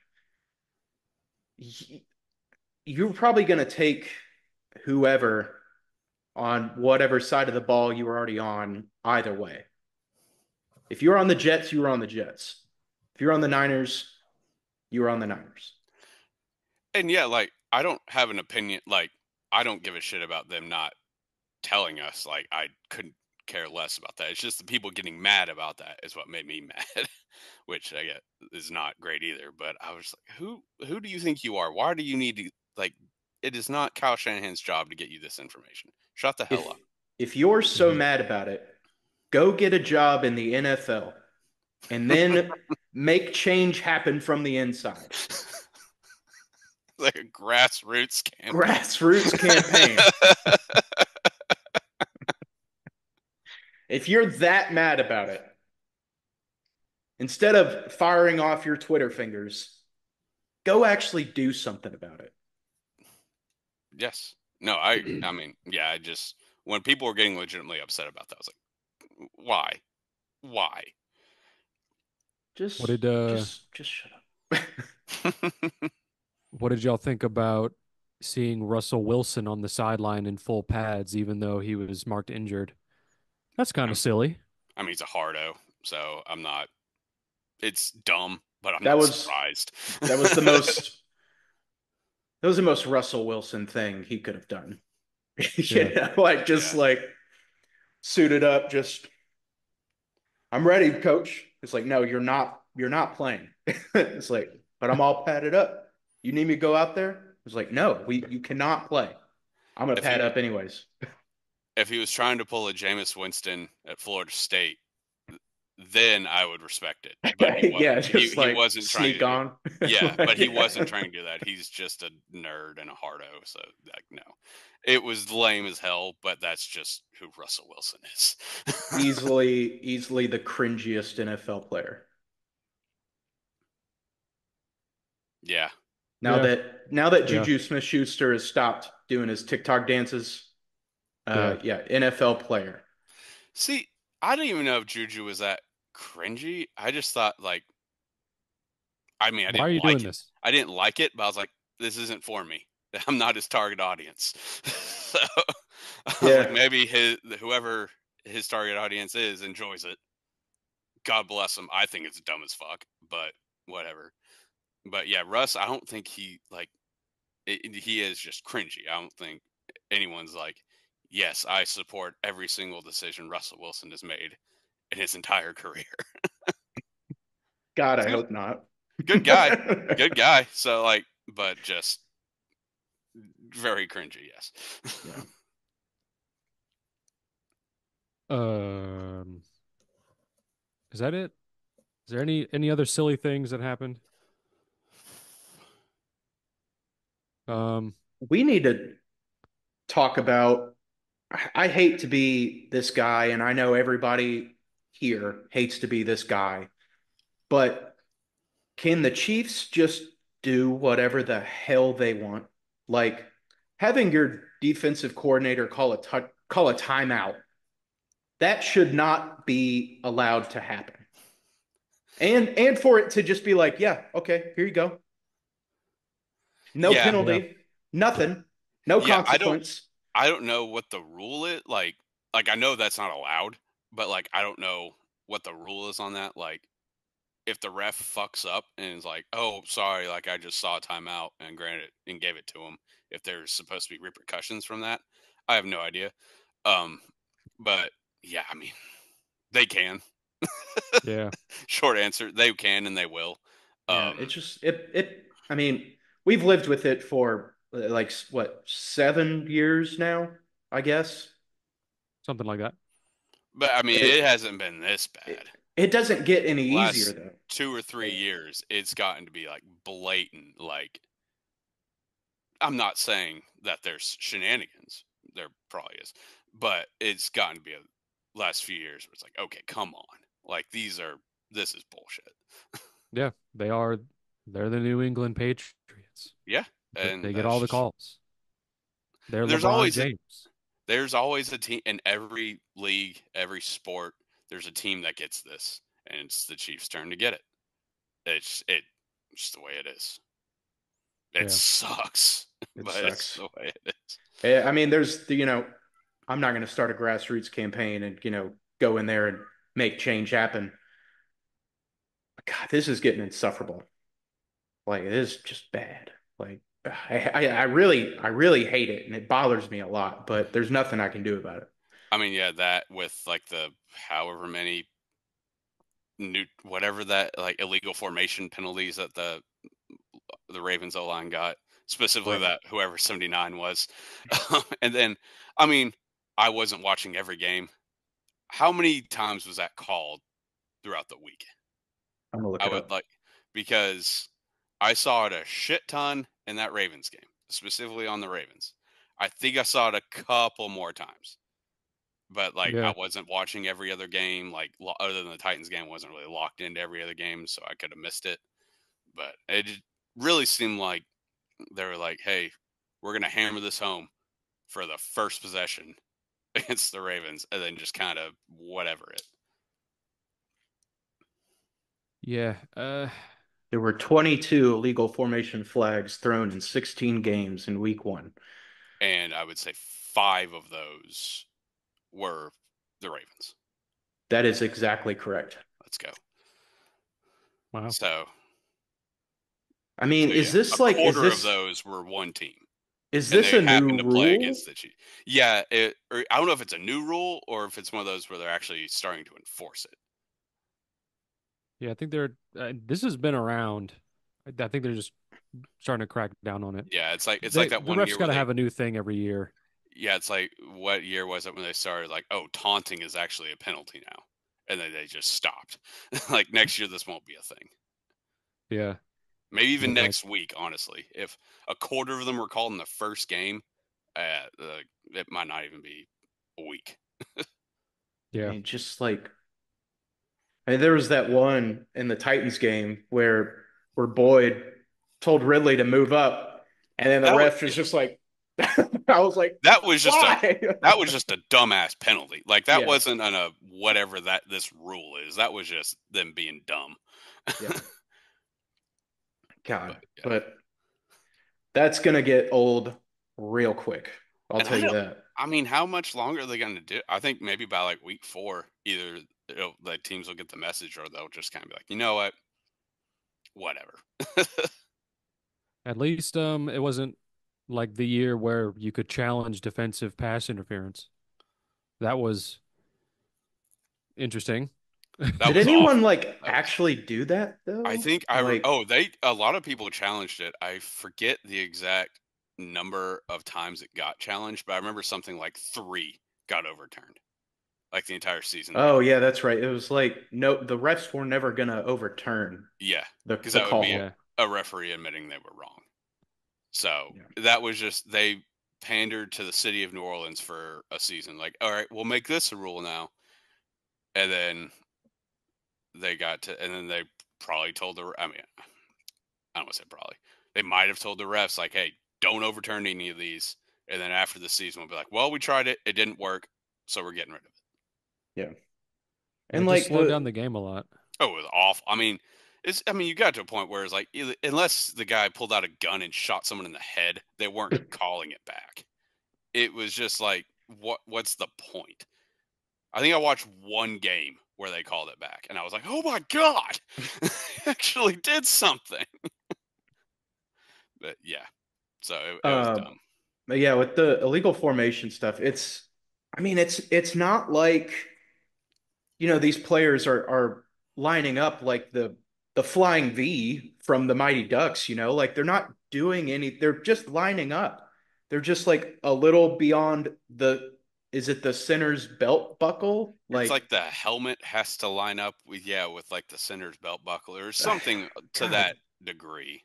you're probably going to take whoever on whatever side of the ball you were already on either way. If you're on the Jets, you were on the Jets. If you're on the Niners, you were on the Niners. And yeah, like, I don't have an opinion. Like, I don't give a shit about them not telling us. Like, I couldn't care less about that. It's just the people getting mad about that is what made me mad, which I get is not great either. But I was like, who do you think you are? Why do you need to, like, it is not Kyle Shanahan's job to get you this information. Shut the hell If up. if you're so Mhm. mad about it, go get a job in the NFL and then make change happen from the inside. Like a grassroots campaign. Grassroots campaign. If you're that mad about it, instead of firing off your Twitter fingers, go actually do something about it. Yes. No, I mean, yeah, I just when people were getting legitimately upset about that, I was like, why? Why? Just What did just shut up. what did y'all think about seeing Russell Wilson on the sideline in full pads, even though he was marked injured? That's kind of silly. I mean, he's a hardo, so I'm not. It's dumb, but I'm That not was surprised. that was the most that was the most Russell Wilson thing he could have done. Yeah. Like, just Yeah. like suited up, just, I'm ready, coach. It's like, no, you're not playing. It's like, but I'm all padded up. You need me to go out there? It's like, no, you cannot play. I'm gonna If pad he up anyways. if he was trying to pull a Jameis Winston at Florida State, then I would respect it. But he wasn't. Yeah, just He like wasn't trying to sneak do. on. Yeah, but he wasn't Yeah. trying to do that. He's just a nerd and a hardo. So, like, no, it was lame as hell. But that's just who Russell Wilson is. Easily the cringiest NFL player. Yeah. Yeah. Now that Yeah. Juju Smith-Schuster has stopped doing his TikTok dances, Yeah. yeah, NFL player. See, I didn't even know if Juju was that cringy. I just thought, like, I mean, I Why are didn't you like doing it. this? I didn't like it, but I was like, this isn't for me. I'm not his target audience. So I was like, Yeah. maybe whoever his target audience enjoys it. God bless him. I think it's dumb as fuck, but whatever. But yeah, Russ, I don't think he he is just cringy. I don't think anyone's like, yes, I support every single decision Russell Wilson has made in his entire career. God, I hope not. Good guy, good guy. So like, but just very cringy. Yes. Yeah. Is that it? Is there any other silly things that happened? We need to talk about. I hate to be this guy, and I know everybody here hates to be this guy, but can the Chiefs just do whatever the hell they want? Like having your defensive coordinator call a timeout. That should not be allowed to happen. And for it to just be like, yeah, okay, here you go. No Yeah, penalty, nothing, no yeah. consequence. I don't know what the rule is. Like I know that's not allowed, but like I don't know what the rule is on that. Like if the ref fucks up and is like, "Oh, sorry, like I just saw a timeout and granted it and gave it to him," if there's supposed to be repercussions from that, I have no idea. But yeah, I mean, they can. yeah. Short answer, they can and they will. Yeah, it just it. I mean, we've lived with it for like what 7 years now, I guess. Something like that. But I mean, it It hasn't been this it, bad. it doesn't get any easier Last though. 2 or 3 years, it's gotten to be like blatant. Like I'm not saying that there's shenanigans. There probably is, but it's gotten to be a last few years where it's like, okay, come on, like this is bullshit. Yeah, they are. They're the New England Patriots. Yeah, and They get that's all the just calls. They're there's LeBron always James. there's always a team in every league, every sport. There's a team that gets this, and it's the Chiefs' turn to get it. It's just the way it is. It Yeah. sucks, It but it's sucks. the way it is. I mean, I'm not going to start a grassroots campaign and go in there and make change happen. But God, this is getting insufferable. Like it is just bad. Like I really hate it, and it bothers me a lot. But there's nothing I can do about it. I mean, yeah, that with like the however many new whatever that like illegal formation penalties that the Ravens O line got, specifically Right. that whoever 79 was, and then I mean, I wasn't watching every game. How many times was that called throughout the week? I'm gonna look I it would up. like because I saw it a shit ton in that Ravens game, specifically on the Ravens. I think I saw it a couple more times, but like Yeah. I wasn't watching every other game. Like other than the Titans game, I wasn't really locked into every other game, so I could have missed it. But really seemed like they were like, "Hey, we're gonna hammer this home for the first possession against the Ravens," and then just kind of whatever it. Yeah. There were 22 illegal formation flags thrown in 16 games in week one. And I would say 5 of those were the Ravens. That is exactly correct. Let's go. Wow. So, I mean, so is yeah, this a like quarter of those were one team, is and this they a new happened to play rule? against the Chiefs. Yeah, or I don't know if it's a new rule or if it's one of those where they're actually starting to enforce it. Yeah, I think they're. This has been around. I think they're just starting to crack down on it. Yeah, it's like that The one refs year got where to they. have a new thing every year. Yeah, it's like what year was it when they started? Like, oh, taunting is actually a penalty now, and then they just stopped. Like next year, this won't be a thing. Yeah. Maybe even Like, next week, honestly. If a quarter of them were called in the first game, it might not even be a week. I yeah. mean, just like I mean, there was that one in the Titans game where Boyd told Ridley to move up, and then the That was ref was just like, I was like, that was just a why? that was just a dumbass penalty. Like that Yeah, wasn't on a whatever that this rule is. That was just them being dumb. yeah, God, But yeah. but that's gonna get old real quick. I'll And tell you that. I mean, how much longer are they going to do? I think maybe by like week 4, either the teams will get the message or they'll just kind of be like, you know what, whatever. At least it wasn't like the year where you could challenge defensive pass interference. That was interesting. That Did was anyone awful. like That was. actually do that I though? think Like, a lot of people challenged it. I forget the exact number of times it got challenged, but I remember something like 3 got overturned, like the entire season they oh went. yeah, that's right. It was like no, the refs were never gonna overturn Yeah, because the that would be call. Yeah. a referee admitting they were wrong. So Yeah. that was just they pandered to the city of New Orleans for a season. Like, all right, we'll make this a rule now, and then and then they probably told I mean, I don't want to say probably. They might have told the refs like, "Hey, don't overturn any of these." And then after the season, we'll be like, "Well, we tried it. It didn't work, so we're getting rid of it." Yeah. Yeah, And it just like slowed down the the game a lot. Oh, it was awful. I mean, you got to a point where it's like, unless the guy pulled out a gun and shot someone in the head, they weren't calling it back. It was just like, what's the point? I think I watched one game where they called it back, and I was like, "Oh my god, they actually did something!" But yeah, so it was uh dumb. yeah, with the illegal formation stuff, I mean it's not like these players are lining up like the flying V from the Mighty Ducks, like they're not doing they're just lining up. They're just like a little beyond is it the center's belt buckle? It's Like, like the helmet has to line up with like the center's belt buckle or something to God, that degree.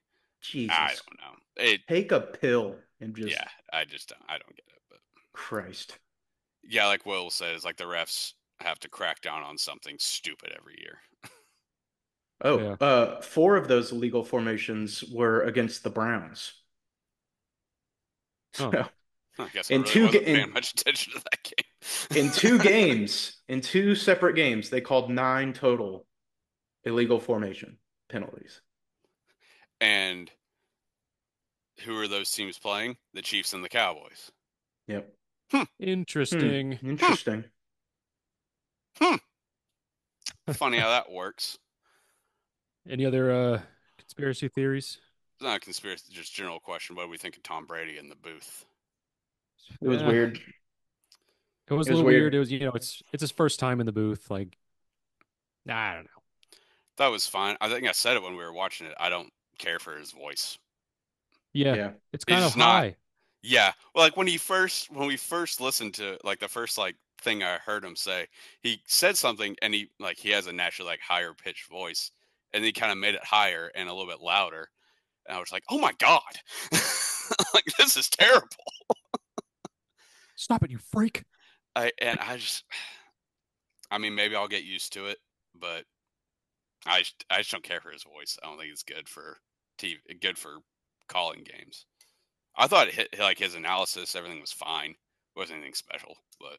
I Jesus, don't know. It take a pill and Yeah, just I don't get it. But Christ. yeah, like Will says, like the refs have to crack down on something stupid every year. Yeah. Oh, 4 of those illegal formations were against the Browns. Oh, So I guess I in really two wasn't paying in much attention to that in game. 2 games, in 2 separate games, they called 9 total illegal formation penalties. And who are those teams playing? The Chiefs and the Cowboys. Yep. Hmm. interesting. Hmm. Interesting. Hmm. Funny how that works. Any other conspiracy theories? It's not a conspiracy, just general question. What do we think of Tom Brady in the booth? It was Yeah, weird. it was It a was little weird. It weird. was, it's his first time in the booth. Like, I don't know. That was fine. I think I said it when we were watching it. I don't care for his voice. Yeah, Yeah. it's It's kind of just not. high. Yeah. Well, like when we first listened to like the first like thing I heard him say, he said something and he has a naturally like higher pitched voice, and he kind of made it higher and a little bit louder. And I was like, oh my god, like this is terrible. Stop it, you freak! I just, I mean, maybe I'll get used to it, but I just don't care for his voice. I don't think it's good for TV, good for calling games. I thought like his analysis, everything was fine. It wasn't anything special, but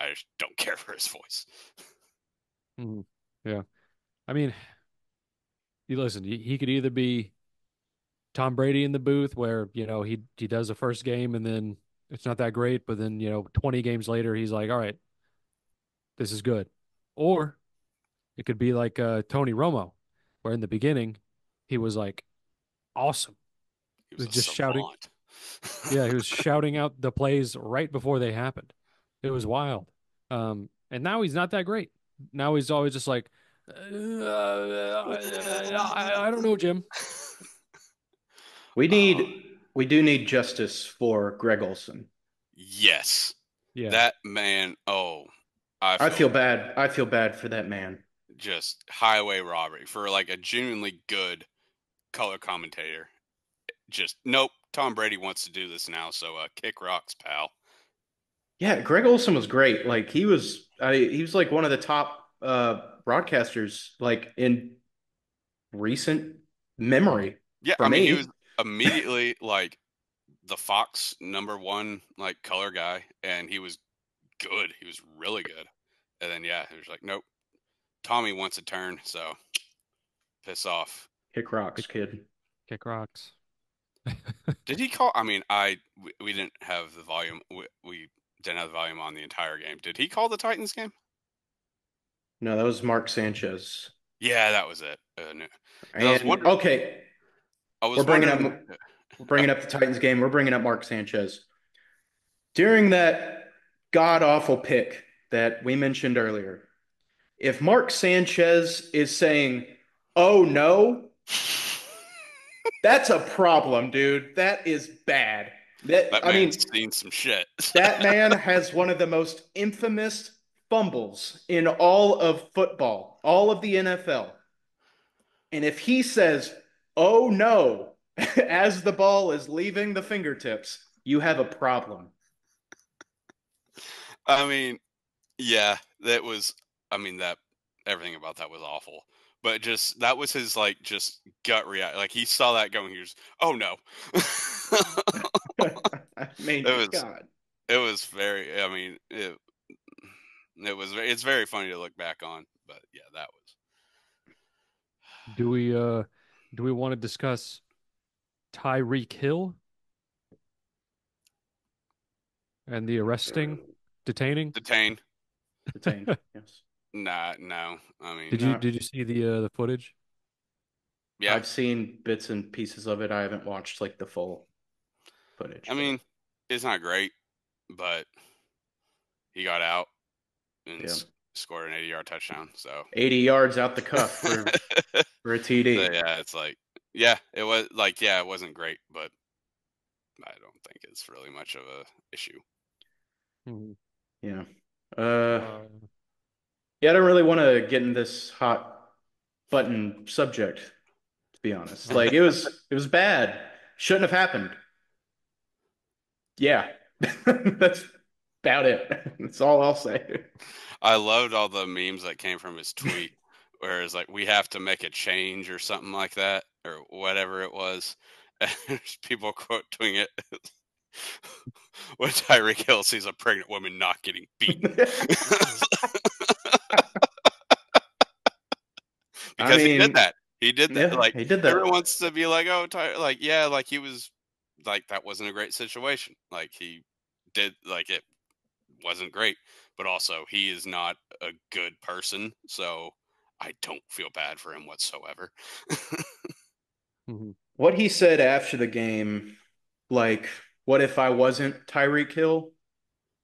I just don't care for his voice. Mhm. Yeah, I mean, you listen. He could either be Tom Brady in the booth, where he does the first game and then it's not that great, but then 20 games later he's like, all right, this is good, or it could be like Tony Romo, where in the beginning he was like awesome, He he was was a just shouting. savant. Yeah, he was shouting out the plays right before they happened. It was wild. And now he's not that great. Now he's always just like, I don't know, Jim. Oh, We do need justice for Greg Olson. yes, Yeah. that man. Oh, I feel I feel bad for that man. just highway robbery for like a genuinely good color commentator. Just nope. Tom Brady wants to do this now, so kick rocks, pal. Yeah, Greg Olson was great. Like he was like one of the top broadcasters like in recent memory Yeah, for I mean he was me. immediately like the Fox #1 like color guy, and he was good. He was really good. And then yeah, it was like nope. Tommy wants a turn, so piss off. Kick rocks, kid. Kick rocks. Did he call? I mean, we didn't have the volume. didn't have the volume on the entire game. Did he call the Titans game? No, that was Mark Sanchez. Yeah, that was it. No. I was And wondering. okay, I was we're bringing up wondering. we're bringing up the Titans game. We're bringing up Mark Sanchez. During that god-awful pick that we mentioned earlier, if Mark Sanchez is saying, "Oh no," that's a problem, dude. That is bad. That I mean, man's seen some shit. that man has one of the most infamous fumbles in all of football, all of the NFL. And if he says, "Oh no," as the ball is leaving the fingertips, you have a problem. I mean, yeah, that was. I mean, that everything about that was awful. But just that was his like just gut react. Like he saw that going. He was, oh no. I mean, it was God. it was very. I mean, it's very funny to look back on. But yeah, that was. Do we want to discuss Tyreek Hill and the detaining? Detain. Detained. Yes. Nah, no. I mean, Did you see the footage? yeah. I've seen bits and pieces of it. I haven't watched like the full footage. I mean, it's not great, but he got out and Yeah. scored an 80-yard touchdown. So 80 yards out the cuff for a TD. So, yeah, it's like, yeah, it was like, yeah, it wasn't great, but I don't think it's really much of a issue. Mhm. Yeah. Yeah, I don't really want to get in this hot button subject, to be honest. Like it was bad. Shouldn't have happened. Yeah. That's about it. That's all I'll say. I loved all the memes that came from his tweet, where it's like, we have to make a change or something like that, or whatever it was. And there's people quote tweeting it. When Tyreek Hill sees a pregnant woman not getting beaten. Because he did that. He did that. Yeah, Like he did that. everyone wants to be like, oh, like yeah, like he was, like that wasn't a great situation. Like he did, like it wasn't great, but also he is not a good person, so I don't feel bad for him whatsoever. Mhm. What he said after the game, like, what if I wasn't Tyreek Hill?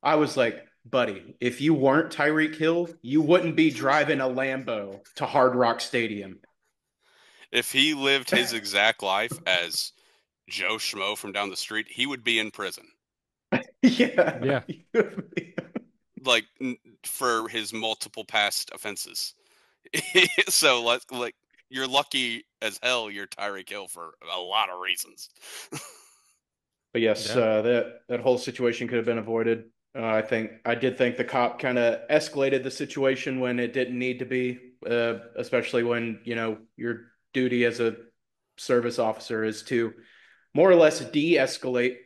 I was like, buddy, if you weren't Tyreek Hill, you wouldn't be driving a Lambo to Hard Rock Stadium. If he lived his exact life as Joe Schmo from down the street, he would be in prison. Yeah. Like for his multiple past offenses. So like you're lucky as hell you're Tyreek Hill for a lot of reasons. But yes, Yeah. that whole situation could have been avoided. I did think the cop kind of escalated the situation when it didn't need to be, especially when your duty as a service officer is to more or less de-escalate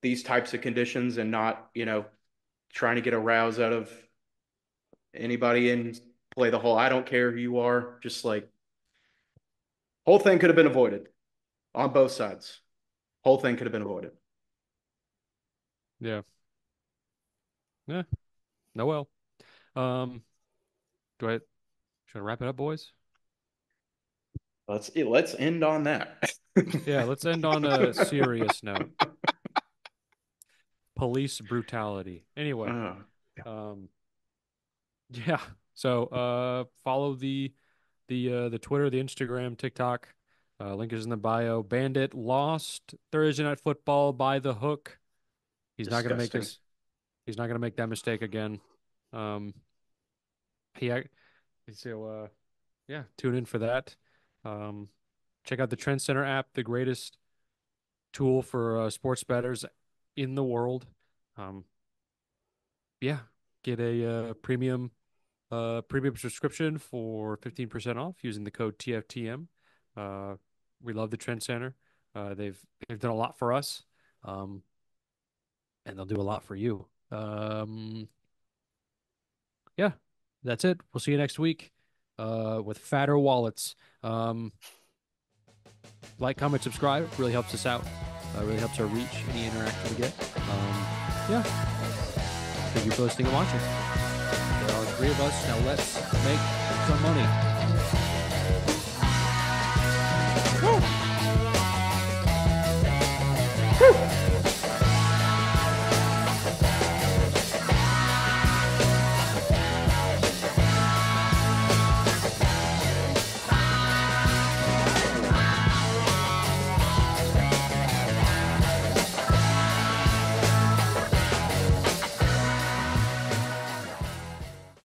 these types of conditions and not trying to get a rouse out of anybody and play the whole I don't care who you are. Just like whole thing could have been avoided on both sides. Whole thing could have been avoided. Yeah. Yeah. No, well. Should I wrap it up, boys? Let's end on that. Yeah, let's end on a serious note. Police brutality. Anyway, yeah. So, follow the Twitter, the Instagram, TikTok. Link is in the bio. Bandit lost Thursday Night Football by the hook. He's not gonna make Disgusting. this. He's not gonna make that mistake again. So yeah, tune in for that. Check out the Trend Center app, the greatest tool for sports bettors in the world. Yeah, get a premium subscription for 15% off using the code TFTM. We love the Trend Center. They've done a lot for us, and they'll do a lot for you. Yeah, that's it. We'll see you next week with fatter wallets. Like, comment, subscribe. Really helps us out. Really helps our reach, any interaction we get. Yeah. Thank you for listening and watching. There are 3 of us. Now let's make some money.